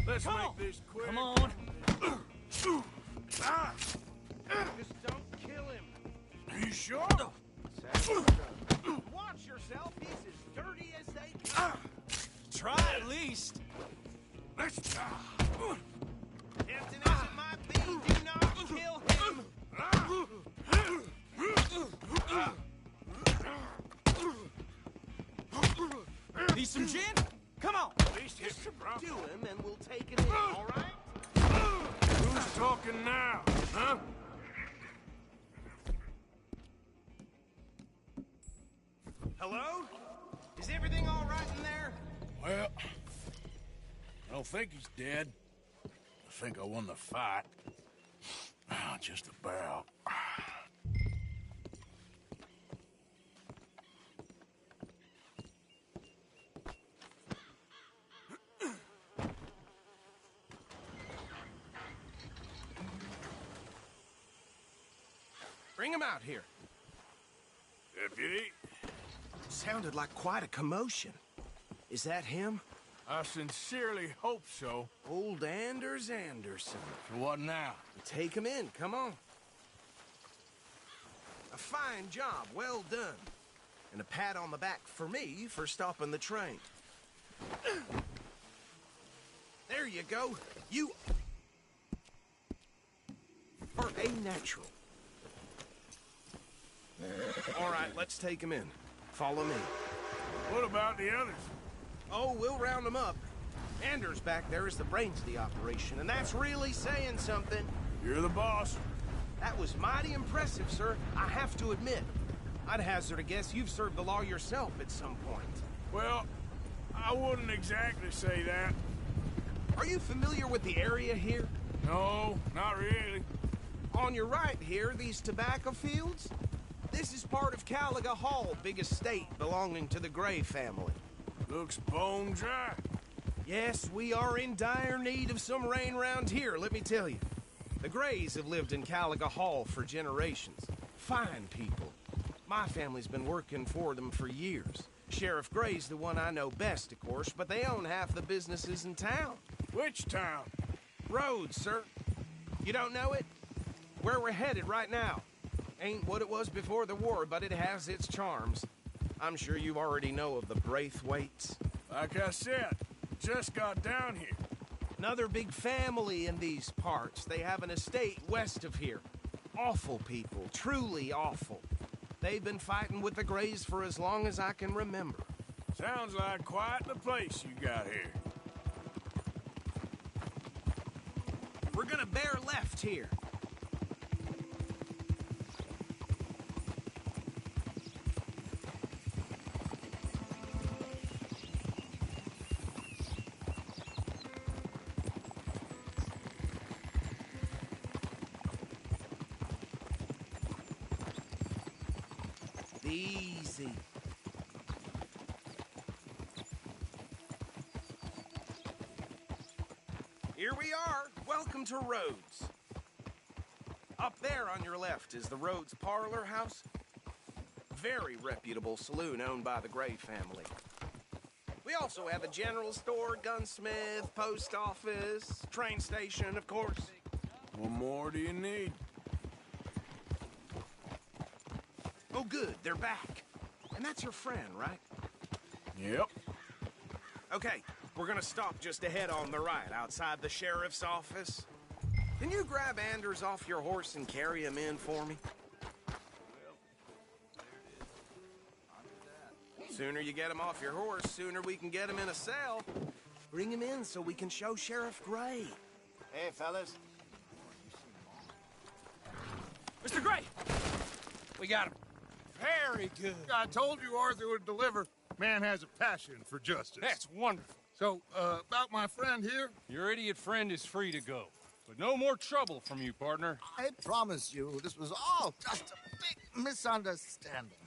Let's make this quick. Come on. Ah. Just don't kill him. Are you sure? beast! Let's... Tempting as it might be, do not kill him! Need some gin? Come on! At least hit the bro. Do him and we'll take it in, all right? Who's talking now, huh? Hello? Is everything all right in there? Well, I don't think he's dead. I think I won the fight. Just about. Bring him out here. Deputy? Sounded like quite a commotion. Is that him? I sincerely hope so. Old Anders Anderson. So what now? Take him in, come on. A fine job, well done. And a pat on the back for me for stopping the train. There you go. You are a natural. All right, let's take him in. Follow me. What about the others? Oh, we'll round them up. Anders back there is the brains of the operation, and that's really saying something. You're the boss. That was mighty impressive, sir. I have to admit. I'd hazard a guess you've served the law yourself at some point. Well, I wouldn't exactly say that. Are you familiar with the area here? No, not really. On your right here, these tobacco fields? This is part of Caliga Hall, big estate belonging to the Gray family. Looks bone dry. Yes, we are in dire need of some rain round here, let me tell you. The Grays have lived in Caliga Hall for generations. Fine people. My family's been working for them for years. Sheriff Gray's the one I know best, of course, but they own half the businesses in town. Which town? Rhodes, sir. You don't know it? Where we're headed right now. Ain't what it was before the war, but it has its charms. I'm sure you already know of the Braithwaites. Like I said, just got down here. Another big family in these parts. They have an estate west of here. Awful people, truly awful. They've been fighting with the Grays for as long as I can remember. Sounds like quite the place you got here. We're gonna bear left here. Easy. Here we are. Welcome to Rhodes. Up there on your left is the Rhodes Parlor House. Very reputable saloon owned by the Gray family. We also have a general store, gunsmith, post office, train station, of course. What more do you need? Oh, good. They're back. And that's your friend, right? Yep. Okay, we're gonna stop just ahead on the right, outside the sheriff's office. Can you grab Anders off your horse and carry him in for me? Sooner you get him off your horse, sooner we can get him in a cell. Bring him in so we can show Sheriff Gray. Hey, fellas. Mr. Gray! We got him. Very good. I told you Arthur would deliver. Man has a passion for justice. That's wonderful. So, about my friend here? Your idiot friend is free to go. But no more trouble from you, partner. I promise you, this was all just a big misunderstanding.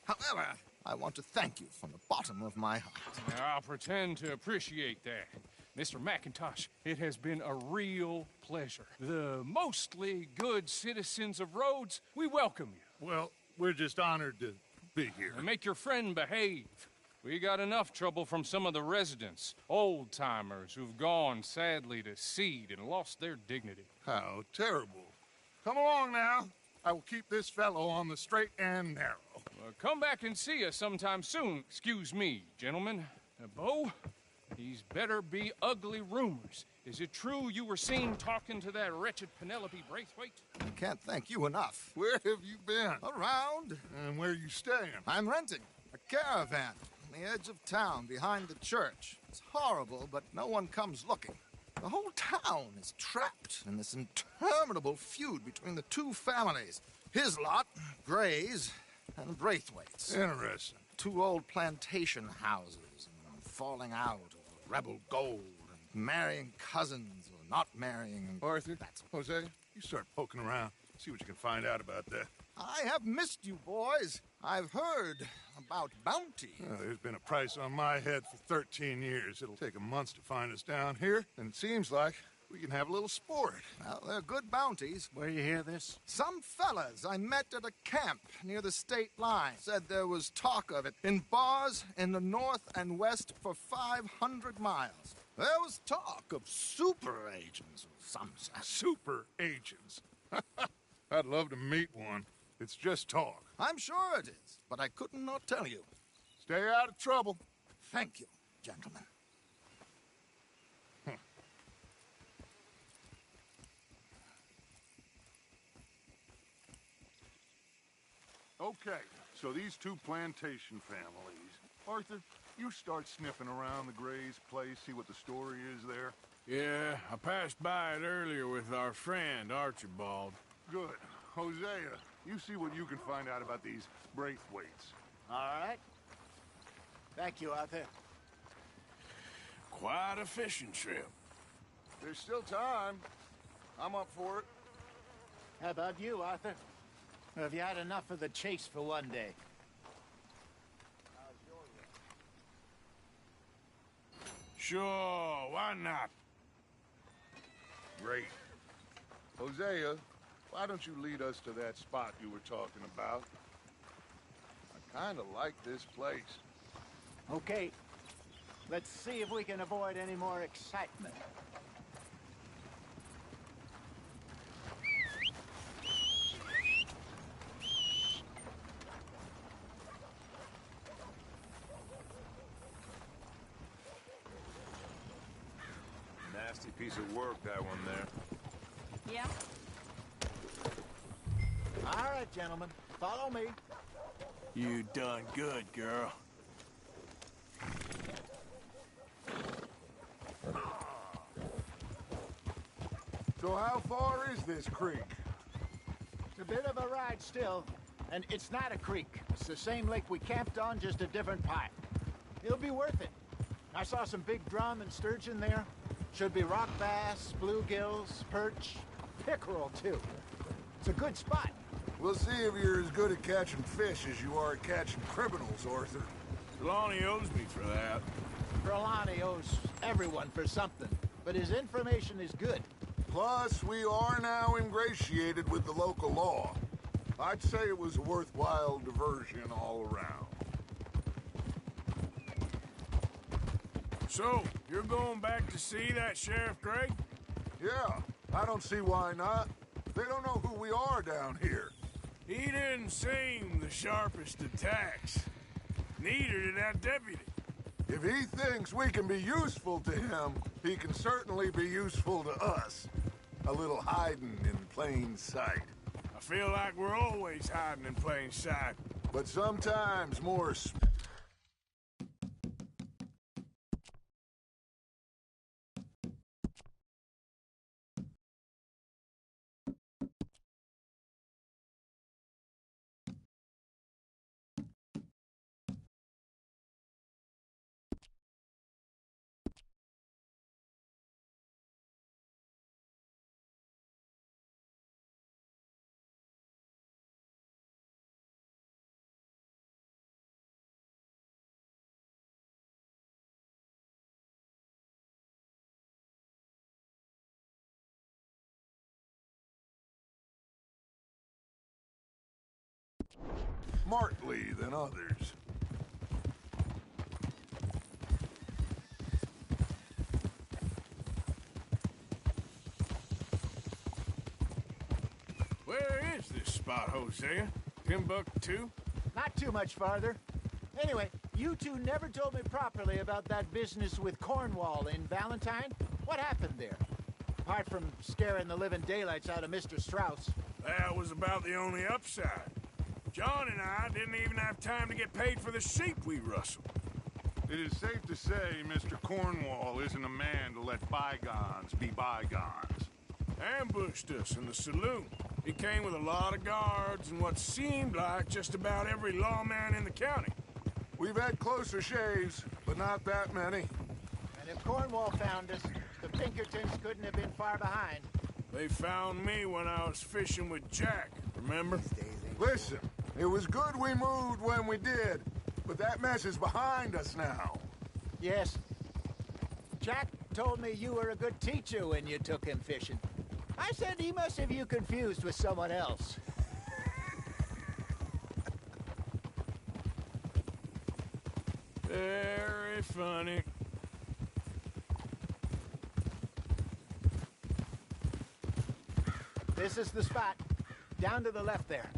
However, I want to thank you from the bottom of my heart. I'll pretend to appreciate that. Mr. McIntosh, it has been a real pleasure. The mostly good citizens of Rhodes, we welcome you. Well, we're just honored to be here. And make your friend behave. We got enough trouble from some of the residents, old-timers who've gone, sadly, to seed and lost their dignity. How terrible. Come along now. I will keep this fellow on the straight and narrow. Come back and see us sometime soon. Excuse me, gentlemen. Bo, These better be ugly rumors. Is it true you were seen talking to that wretched Penelope Braithwaite? I can't thank you enough. Where have you been? Around. And where are you staying? I'm renting a caravan on the edge of town behind the church. It's horrible, but no one comes looking. The whole town is trapped in this interminable feud between the two families. His lot, Gray's, and Braithwaite's. Interesting. Two old plantation houses and falling out over rebel gold and marrying cousins or not marrying. Arthur, Hosea, you start poking around. See what you can find out about that. I have missed you, boys. I've heard about bounty. Well, there's been a price on my head for 13 years. It'll take a month to find us down here, and it seems like we can have a little sport. Well, they're good bounties. Where you hear this? Some fellas I met at a camp near the state line said there was talk of it in bars in the north and west for 500 miles. There was talk of super agents of some sort. Super agents? I'd love to meet one. It's just talk. I'm sure it is, but I couldn't not tell you. Stay out of trouble. Thank you, gentlemen. Okay, so these two plantation families. Arthur, you start sniffing around the Gray's place, see what the story is there. Yeah, I passed by it earlier with our friend, Archibald. Good. Hosea, you see what you can find out about these Braithwaites. All right. Thank you, Arthur. Quite a fishing trip. There's still time. I'm up for it. How about you, Arthur? Or have you had enough of the chase for one day? Sure, why not? Great. Hosea, why don't you lead us to that spot you were talking about? I kind of like this place. Okay. Let's see if we can avoid any more excitement. Nasty piece of work, that one there. Yeah. All right, gentlemen. Follow me. You done good, girl. So how far is this creek? It's a bit of a ride still, and it's not a creek. It's the same lake we camped on, just a different pipe. It'll be worth it. I saw some big drum and sturgeon there. Should be rock bass, bluegills, perch, pickerel, too. It's a good spot. We'll see if you're as good at catching fish as you are at catching criminals, Arthur. Trelawney owes me for that. Trelawney owes everyone for something, but his information is good. Plus, we are now ingratiated with the local law. I'd say it was a worthwhile diversion all around. So, you're going back to see that Sheriff Gray? Yeah, I don't see why not. They don't know who we are down here. He didn't seem the sharpest attacks. Neither did that deputy. If he thinks we can be useful to him, he can certainly be useful to us. A little hiding in plain sight. I feel like we're always hiding in plain sight. But sometimes more... smartly than others. Where is this spot, Hosea? Timbuktu? Not too much farther. Anyway, you two never told me properly about that business with Cornwall in Valentine. What happened there? Apart from scaring the living daylights out of Mr. Strauss. That was about the only upside. John and I didn't even have time to get paid for the sheep we rustled. It is safe to say Mr. Cornwall isn't a man to let bygones be bygones. Ambushed us in the saloon. He came with a lot of guards and what seemed like just about every lawman in the county. We've had closer shaves, but not that many. And if Cornwall found us, the Pinkertons couldn't have been far behind. They found me when I was fishing with Jack, remember? Listen, it was good we moved when we did, but that mess is behind us now. Yes. Jack told me you were a good teacher when you took him fishing. I said he must have you confused with someone else. Very funny. This is the spot. Down to the left there.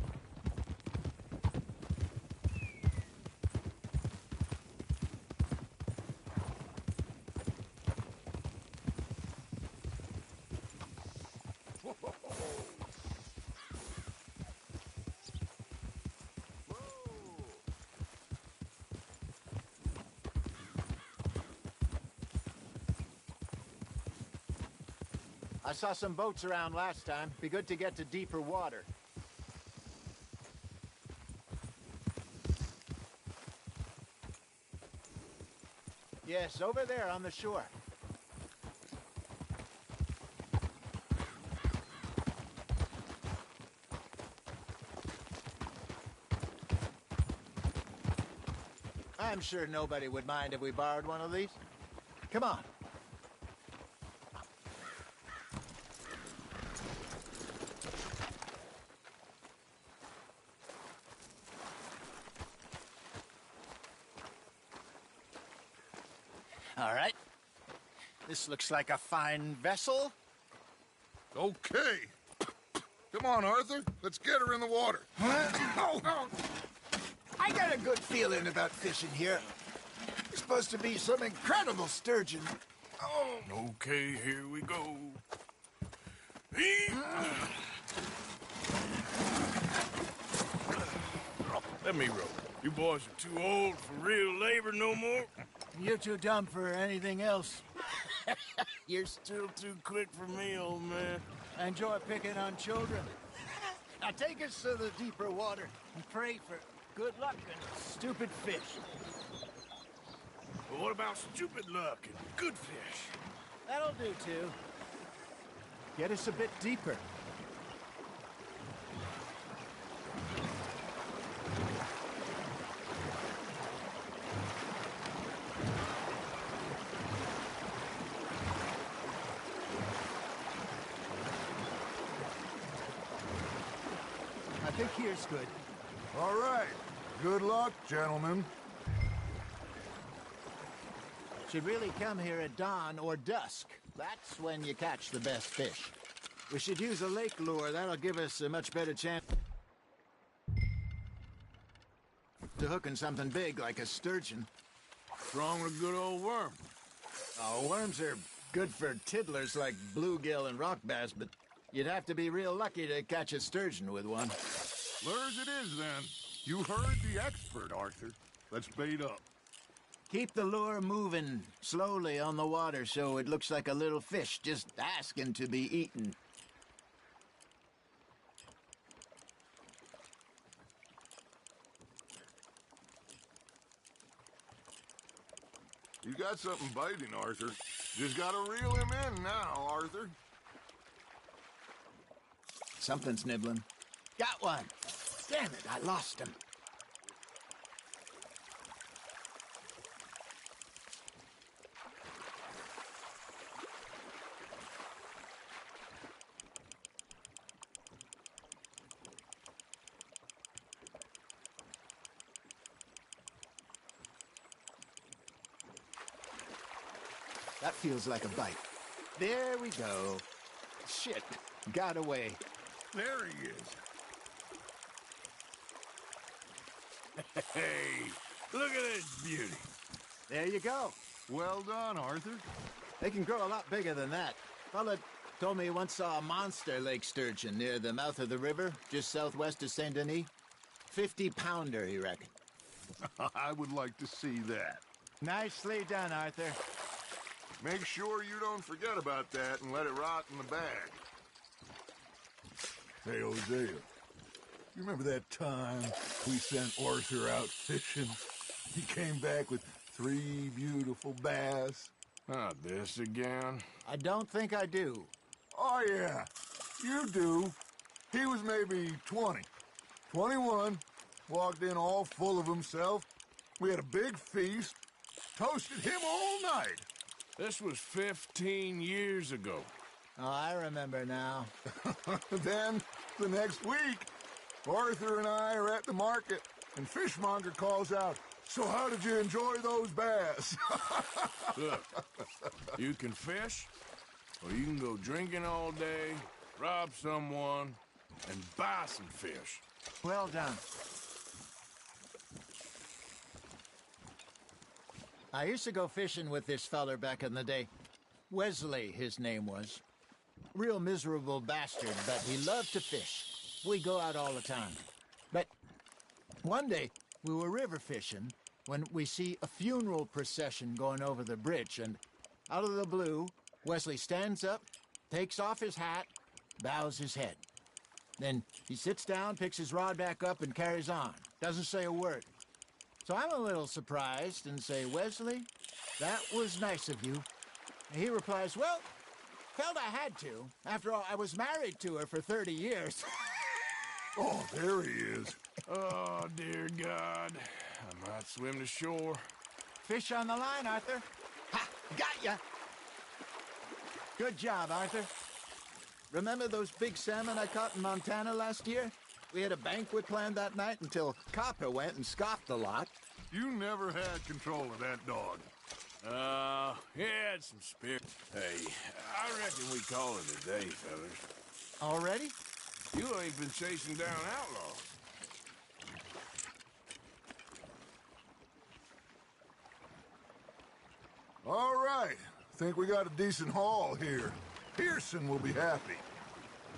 I saw some boats around last time. Be good to get to deeper water. Yes, over there on the shore. I'm sure nobody would mind if we borrowed one of these. Come on. All right. This looks like a fine vessel. Okay. Come on, Arthur. Let's get her in the water. Oh. I got a good feeling about fishing here. It's supposed to be some incredible sturgeon. Oh. Okay, here we go. Let me row. You boys are too old for real labor no more. You're too dumb for anything else. You're still too quick for me, old man. I enjoy picking on children. Now take us to the deeper water and pray for good luck and stupid fish. But what about stupid luck and good fish? That'll do, too. Get us a bit deeper. I think here's good. All right. Good luck, gentlemen. Should really come here at dawn or dusk. That's when you catch the best fish. We should use a lake lure. That'll give us a much better chance to hooking something big like a sturgeon. What's wrong with a good old worm? Oh, worms are good for tiddlers like bluegill and rock bass, but you'd have to be real lucky to catch a sturgeon with one. Lures it is, then. You heard the expert, Arthur. Let's bait up. Keep the lure moving slowly on the water so it looks like a little fish just asking to be eaten. You got something biting, Arthur. Just gotta reel him in now, Arthur. Something's nibbling. Got one. Damn it, I lost him. That feels like a bite. There we go. Shit, got away. There he is. Hey, Look at this beauty. There you go. Well done, Arthur. They can grow a lot bigger than that. Fella told me he once saw a monster lake sturgeon near the mouth of the river, just southwest of Saint Denis. 50-pounder, he reckoned. I would like to see that. Nicely done, Arthur. Make sure you don't forget about that and let it rot in the bag. Hey, Hosea, you remember that time we sent Arthur out fishing? He came back with 3 beautiful bass. Not this again. I don't think I do. Oh, yeah, you do. He was maybe 20, 21, walked in all full of himself. We had a big feast, toasted him all night. This was 15 years ago. Oh, I remember now. Then, the next week, Arthur and I are at the market, and Fishmonger calls out, "So how did you enjoy those bass?" Look, you can fish, or you can go drinking all day, rob someone, and buy some fish. Well done. I used to go fishing with this feller back in the day. Wesley, his name was. Real miserable bastard, but he loved to fish. We go out all the time. But one day, we were river fishing when we see a funeral procession going over the bridge, and out of the blue, Wesley stands up, takes off his hat, bows his head. Then he sits down, picks his rod back up, and carries on. Doesn't say a word. So I'm a little surprised and say, "Wesley, that was nice of you." And he replies, "Well, felt I had to. After all, I was married to her for 30 years. Oh, there he is. Oh, dear God. I might swim to shore. Fish on the line, Arthur. Ha! Got ya! Good job, Arthur. Remember those big salmon I caught in Montana last year? We had a banquet planned that night until Copper went and scoffed the lot. You never had control of that dog. He had some spirit. Hey, I reckon we call it a day, fellas. Already? You ain't been chasing down outlaws. All right. Think we got a decent haul here. Pearson will be happy.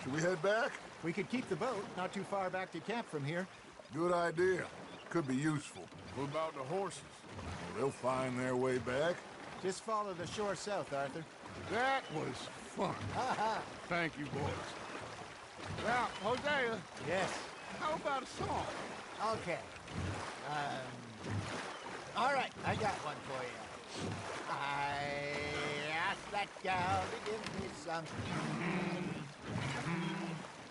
Should we head back? We could keep the boat not too far back to camp from here. Good idea. Could be useful. What about the horses? Well, they'll find their way back. Just follow the shore south, Arthur. That was fun. Thank you, boys. Now, Hosea. Yes? How about a song? Okay. All right, I got one for you. I asked that gal to give me some.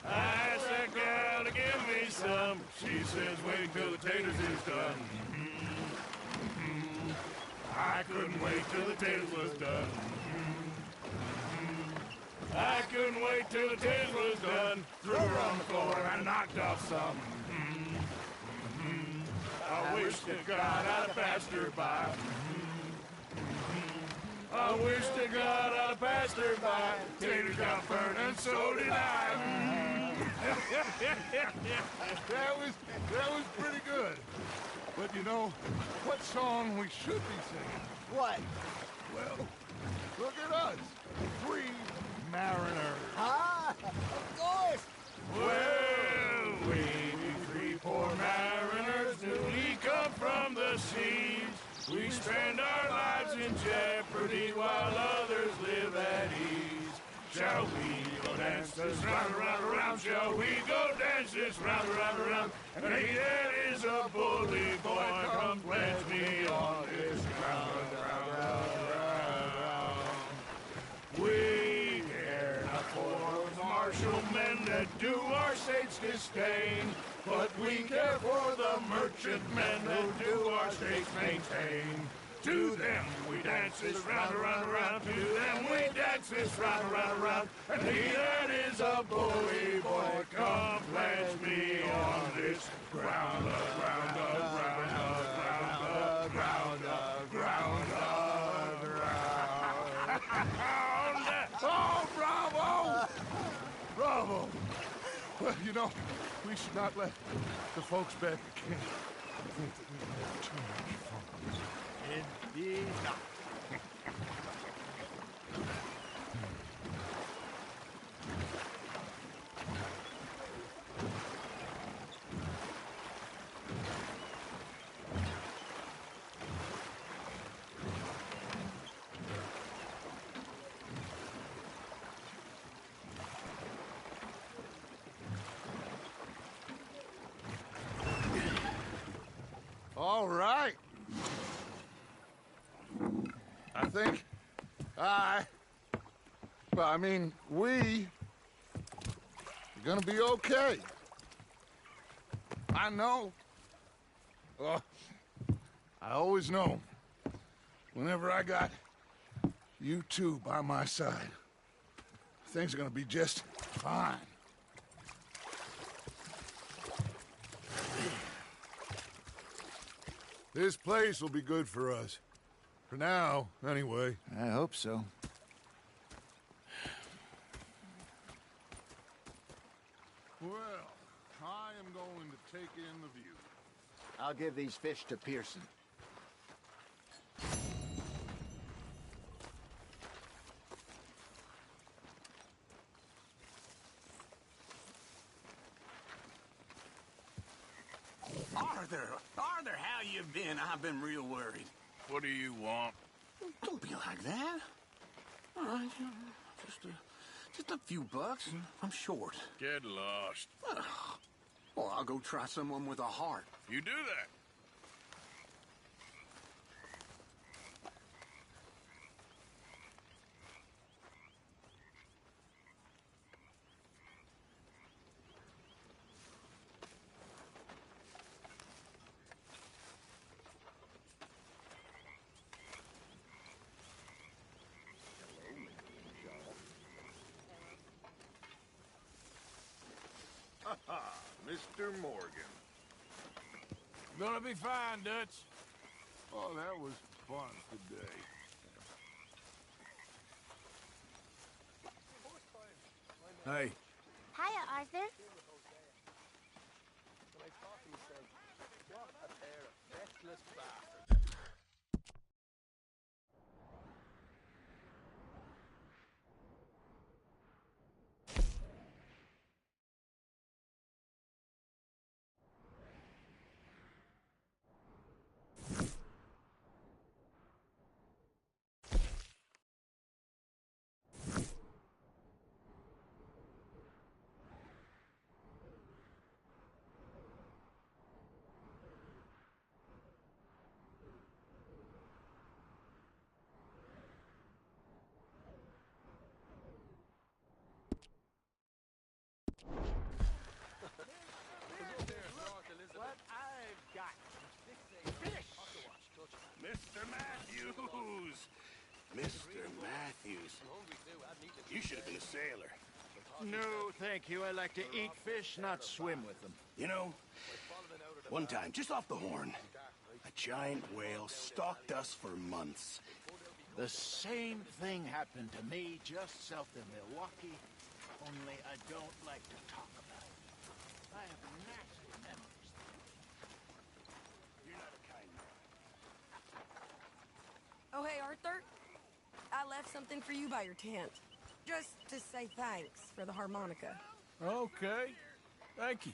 I asked that gal to give me some. She says wait till the taters is done. I couldn't wait till the taters was done. I couldn't wait till the taters was done. Threw her on the floor and knocked off some. I wish to God I'd have passed her by. I wish to God I'd have passed her by. Taters got burned and so did I. That was pretty good. But you know, what song we should be singing? What? Well, look at us. 3 mariners. Ah, of course. Well, we be 3 poor mariners newly come from the seas. We spend our lives in jeopardy while others live at ease. Shall we go dance this round, around, around? Shall we go dance this round, around, around? And he that is a bully boy, come pledge me on this ground, round, round, round. We care not for the martial men that do our state's disdain, but we care for the merchant men that do our state's maintain. To them we dance this round, around, around. To them we dance this round, around, around. And he that is a bully boy, come pledge me on this ground, ground, ground, ground, ground, ground, ground. Oh, bravo! Bravo! Well, you know, we should not let the folks back at camp think that we have too much All right. I think we are gonna be okay. I know. Oh, I always know. Whenever I got you two by my side, things are gonna be just fine. This place will be good for us. For now, anyway. I hope so. Well, I am going to take in the view. I'll give these fish to Pearson. Arthur, how you been? I've been real worried. What do you want? Don't be like that. All right, just a few bucks. I'm short. Get lost. Well, I'll go try someone with a heart. You do that. Mr. Morgan. Gonna be fine, Dutch. Oh, that was fun today. Hey. Hiya, Arthur. What I've got is fish. Mr. Matthews! Mr. Matthews. You should have been a sailor. No, thank you. I like to eat fish, not swim with them. You know, one time, just off the Horn, a giant whale stalked us for months. The same thing happened to me just south of Milwaukee, only I don't like to talk about it. I have nasty memories. You're not a kind man. Oh, hey, Arthur. I left something for you by your tent. Just to say thanks for the harmonica. Okay. Thank you.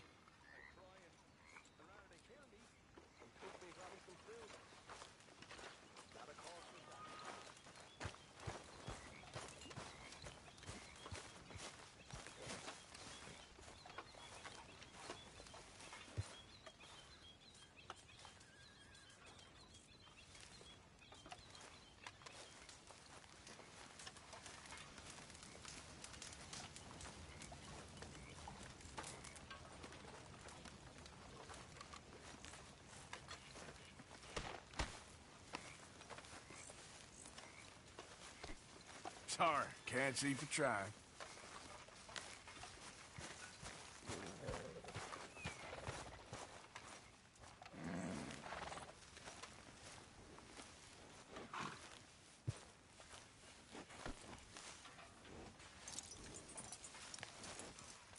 Sorry, can't see for trying.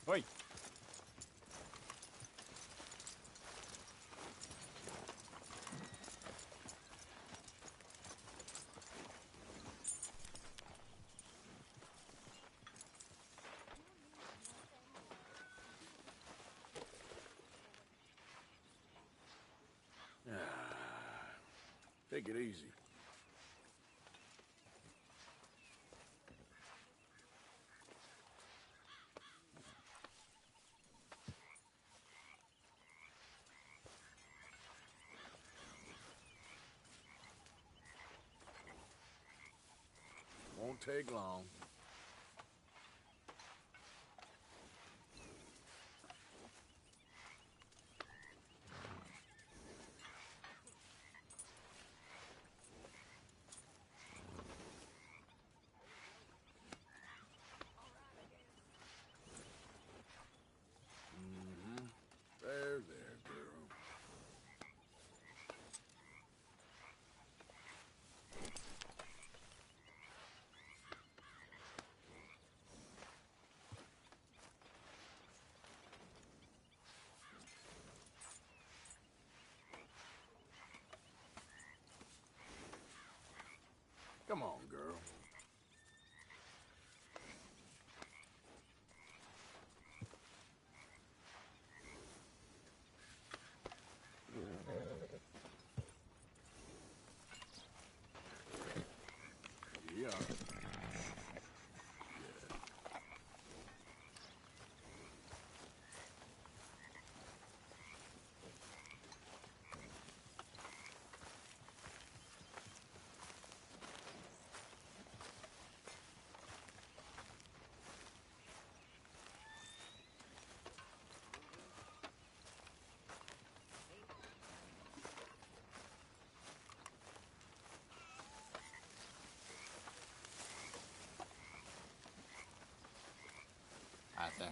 Oi. Take it easy. won't take long. There, girl. Come on, girl. Yeah. Out there.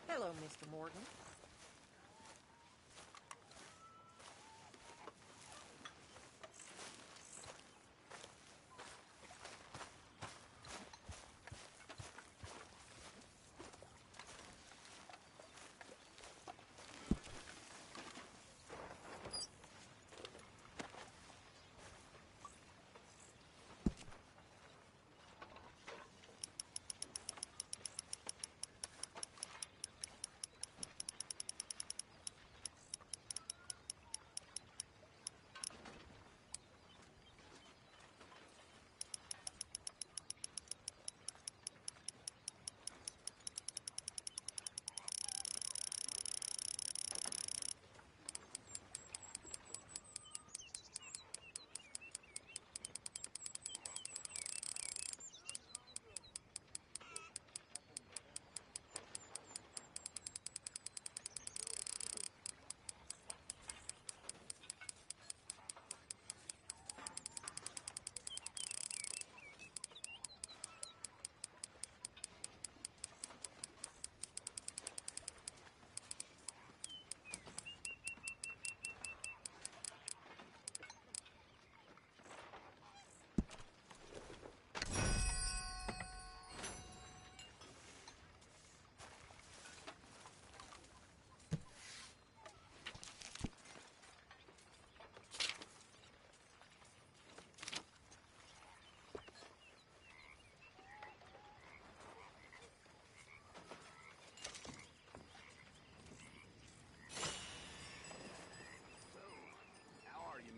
Hello, Mr. Morgan.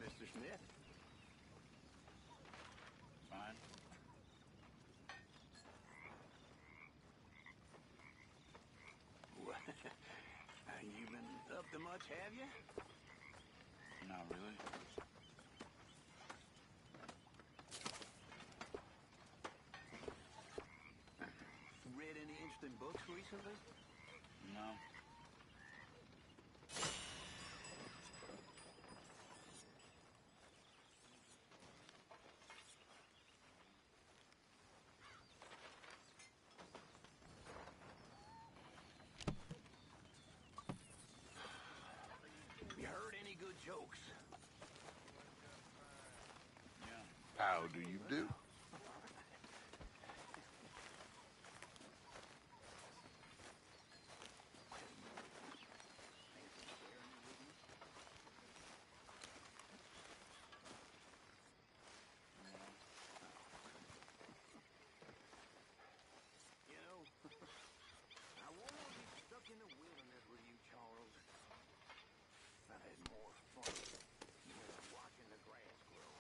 Mr. Smith? Fine. Well, you been up to much, have you? Not really. Read any interesting books recently? No. You heard any good jokes? How do you do? You know, I won't want to be stuck in the wilderness with you, Charles. I had more fun watching the grass grow.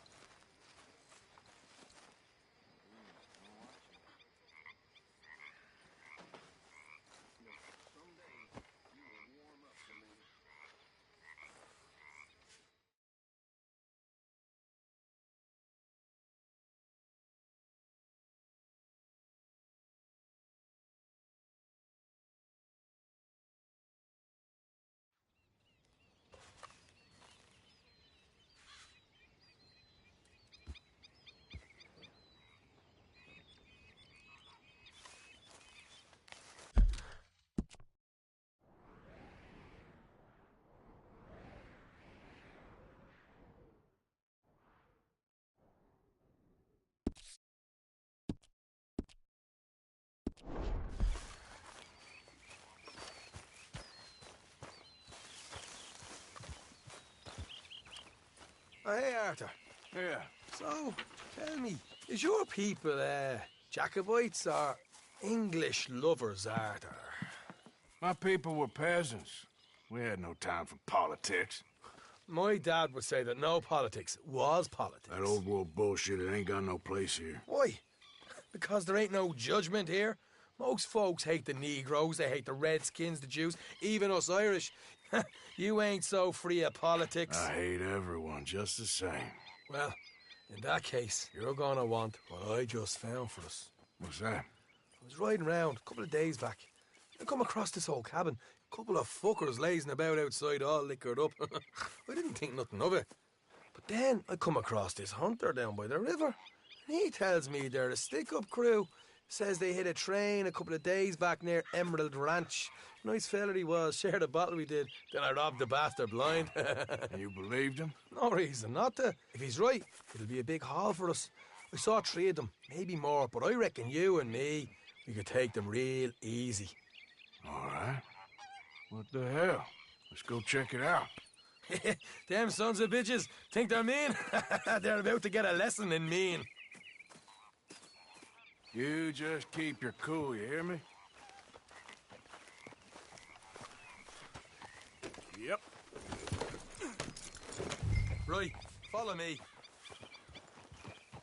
Oh, hey, Arthur. Yeah. So, tell me, is your people, Jacobites or English lovers, Arthur? My people were peasants. We had no time for politics. My dad would say that no politics was politics. That old world bullshit, it ain't got no place here. Why? Because there ain't no judgment here. Most folks hate the Negroes, they hate the Redskins, the Jews, even us Irish. You ain't so free of politics. I hate everyone just the same. Well, in that case, you're gonna want what I just found for us. What's that? I was riding around a couple of days back. I come across this old cabin. A couple of fuckers lazing about outside all liquored up. I didn't think nothing of it. But then I come across this hunter down by the river. And he tells me they're a stick-up crew. Says they hit a train a couple of days back near Emerald Ranch. Nice fella he was, shared a bottle we did. Then I robbed the bastard blind. You believed him? No reason not to. If he's right, it'll be a big haul for us. I saw 3 of them, maybe more, but I reckon you and me, we could take them real easy. All right. What the hell? Let's go check it out. Them sons of bitches think they're mean. They're about to get a lesson in mean. You just keep your cool, you hear me? Yep. Right, follow me.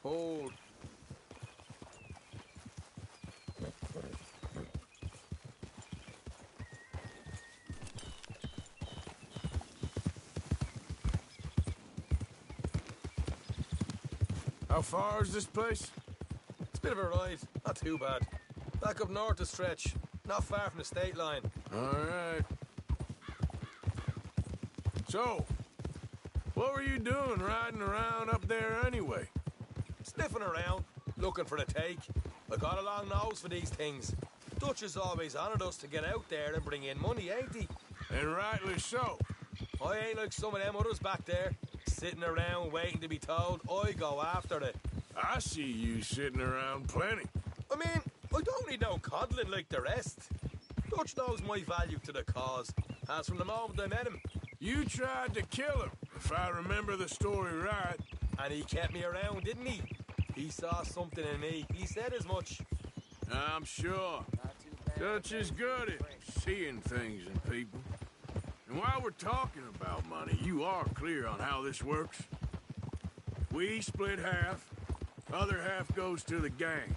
Hold. How far is this place? It's a bit of a ride, not too bad. Back up north a stretch, not far from the state line. All right. So, what were you doing riding around up there anyway? Sniffing around, looking for the take. I got a long nose for these things. Dutch has always honoured us to get out there and bring in money, ain't he? And rightly so. I ain't like some of them others back there, sitting around waiting to be told. I go after it. I see you sitting around plenty. I mean, I don't need no coddling like the rest. Dutch knows my value to the cause, as from the moment I met him. You tried to kill him, if I remember the story right. And he kept me around, didn't he? He saw something in me. He said as much. I'm sure. Dutch is good at seeing things in people. And while we're talking about money, you are clear on how this works? We split half, other half goes to the gang.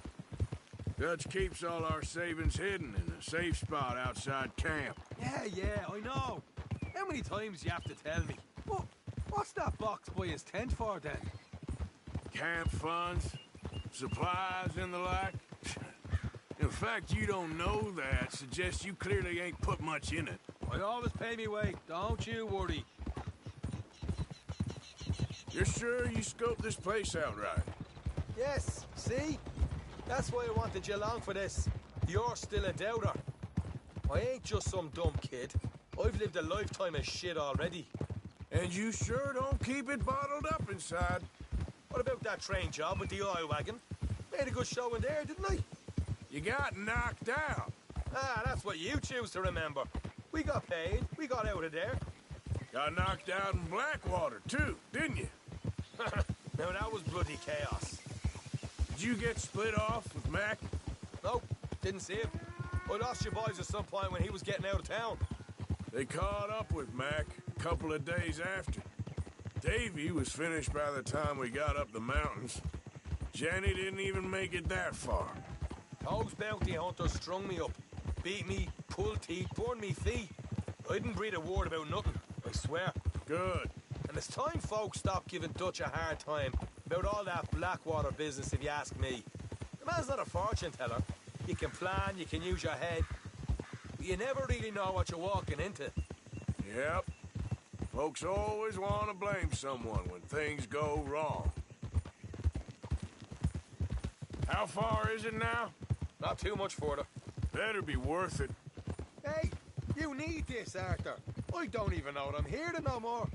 Dutch keeps all our savings hidden in a safe spot outside camp. Yeah, I know. How many times you have to tell me? What's that box by his tent for, then? Camp funds, supplies, and the like. In fact, you don't know that suggests you clearly ain't put much in it. I always pay me way, don't you worry. You're sure you scoped this place out right? Yes, see? That's why I wanted you along for this. You're still a doubter. I ain't just some dumb kid. I've lived a lifetime of shit already. And you sure don't keep it bottled up inside. What about that train job with the oil wagon? Made a good show in there, didn't I? You got knocked out. Ah, that's what you choose to remember. We got paid. We got out of there. Got knocked out in Blackwater, too, didn't you? Now, that was bloody chaos. Did you get split off with Mac? Nope, didn't see him. I lost your boys at some point when he was getting out of town. They caught up with Mac a couple of days after. Davy was finished by the time we got up the mountains. Jenny didn't even make it that far. Those bounty hunters strung me up, beat me, pulled teeth, burned me feet. I didn't breathe a word about nothing, I swear. Good. And it's time folks stopped giving Dutch a hard time about all that Blackwater business, if you ask me. The man's not a fortune teller. You can plan, you can use your head, but you never really know what you're walking into. Yep. Folks always want to blame someone when things go wrong. How far is it now? Not too much further. Better be worth it. Hey, you need this, Arthur. I don't even know that I'm here to no more.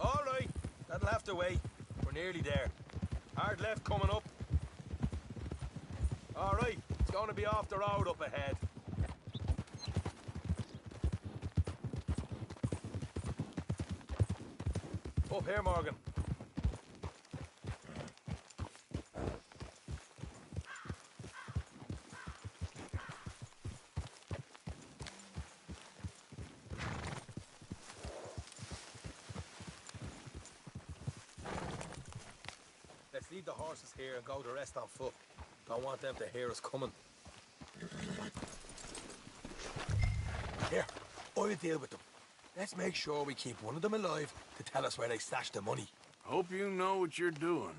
All right, that'll have to wait. We're nearly there. Hard left coming up. All right, it's going to be off the road up ahead. Up here, Morgan. Let's leave the horses here and go the rest on foot. Don't want them to hear us coming. Here, I'll deal with them. Let's make sure we keep one of them alive to tell us where they stashed the money. Hope you know what you're doing.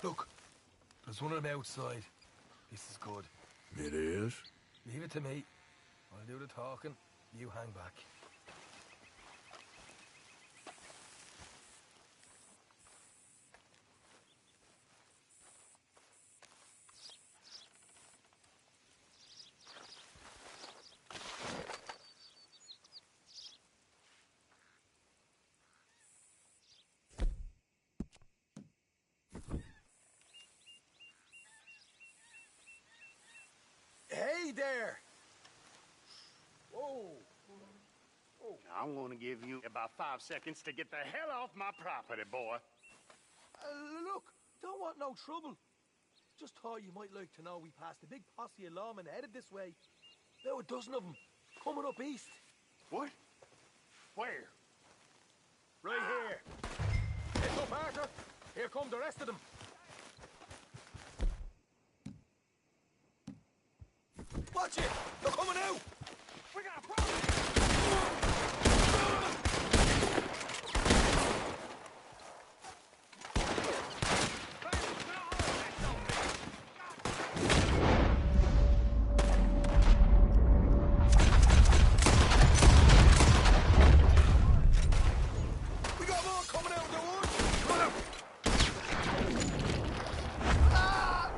Look, there's one of them outside. This is good. It is? Leave it to me. I'll do the talking. You hang back. Hey there! Whoa! I'm gonna give you about 5 seconds to get the hell off my property, boy. Look, don't want no trouble. Just thought you might like to know we passed a big posse of lawmen headed this way. About a dozen of them, coming up east. What? Where? Right here. Heads up, Arthur. Here come the rest of them. Watch it! They're coming out! We got a problem! We got more coming out of the woods! Run up! Ah!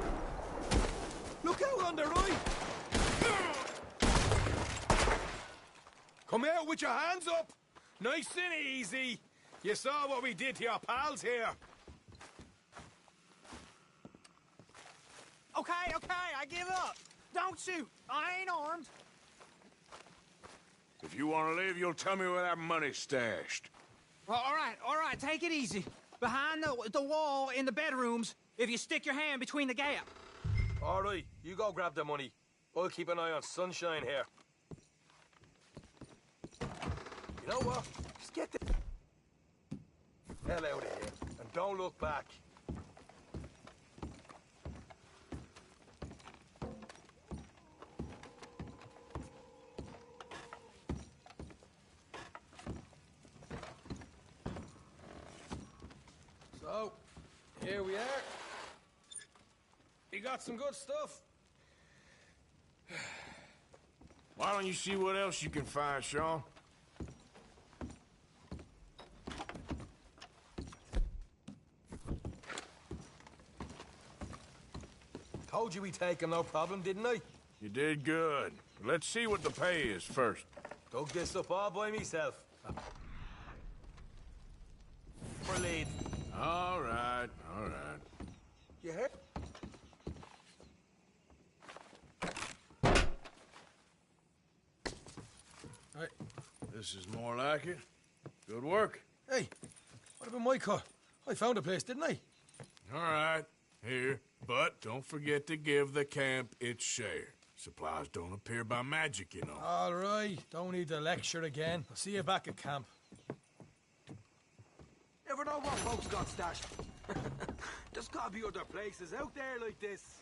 Look out on the right! Come out with your hands up! Nice and easy! You saw what we did to your pals here. Okay, I give up. Don't shoot. I ain't armed. If you want to live, you'll tell me where that money's stashed. Well, all right, take it easy. Behind the wall in the bedrooms, if you stick your hand between the gap. All right, you go grab the money. I'll keep an eye on Sunshine here. You know what? Just get the hell out of here and don't look back. So, here we are. You got some good stuff. Why don't you see what else you can find, Sean? Told you we'd take him, no problem, didn't I? You did good. Let's see what the pay is first. Dug this up all by myself. For lead. All right. You heard? Right. This is more like it. Good work. Hey, what about my car? I found a place, didn't I? All right. Here. But don't forget to give the camp its share. Supplies don't appear by magic, you know. All right. Don't need the lecture again. I'll see you back at camp. Never know what folks got stashed. There's gotta be other places out there like this.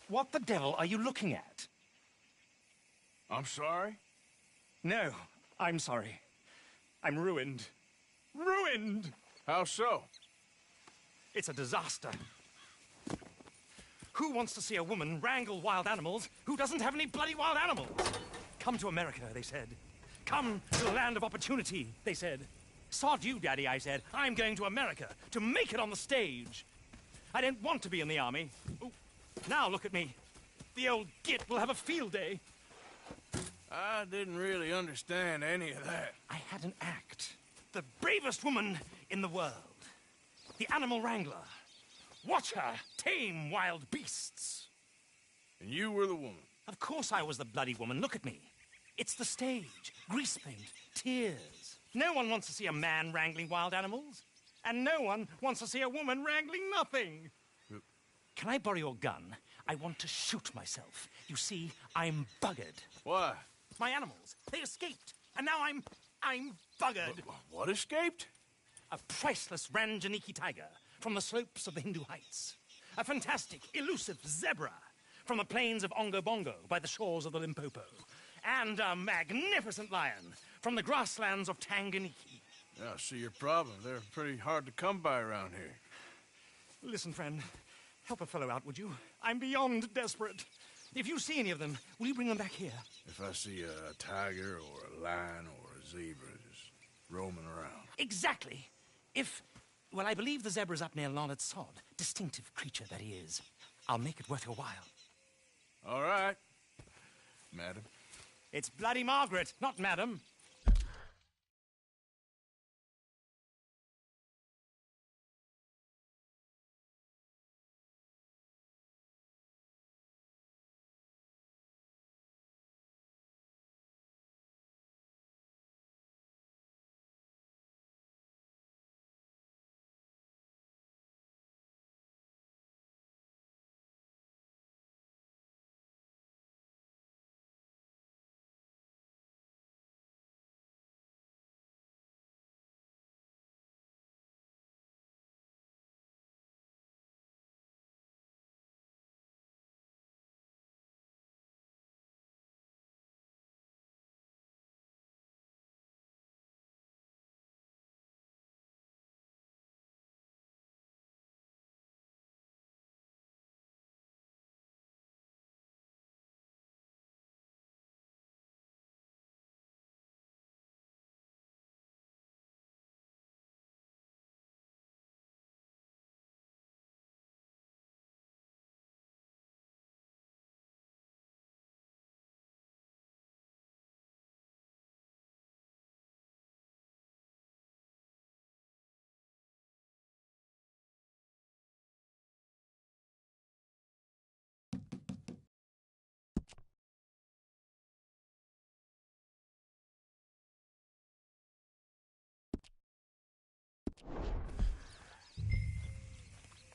What the devil are you looking at? I'm sorry? No, I'm sorry. I'm ruined. Ruined! How so? It's a disaster. Who wants to see a woman wrangle wild animals who doesn't have any bloody wild animals? Come to America, they said. Come to the land of opportunity, they said. Sod you, Daddy, I said. I'm going to America to make it on the stage. I don't want to be in the army. Ooh, now look at me. The old git will have a field day. I didn't really understand any of that. I had an act. The bravest woman in the world. The animal wrangler. Watch her tame wild beasts. And you were the woman? Of course I was the bloody woman. Look at me. It's the stage. Grease paint. Tears. No one wants to see a man wrangling wild animals. And no one wants to see a woman wrangling nothing. Can I borrow your gun? I want to shoot myself. You see, I'm buggered. Why? My animals. They escaped. And now I'm buggered. What escaped? A priceless Ranjaniki tiger from the slopes of the Hindu Heights. A fantastic, elusive zebra from the plains of Ongo Bongo by the shores of the Limpopo. And a magnificent lion from the grasslands of Tanganyika. Yeah, I see your problem. They're pretty hard to come by around here. Listen, friend. Help a fellow out, would you? I'm beyond desperate. If you see any of them, will you bring them back here? If I see a tiger or a lion or a zebra just roaming around. Exactly. Well, I believe the zebra's up near Lonnet Sod. Distinctive creature that he is. I'll make it worth your while. All right, madam. It's bloody Margaret, not madam.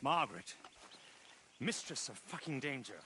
Margaret, mistress of fucking danger.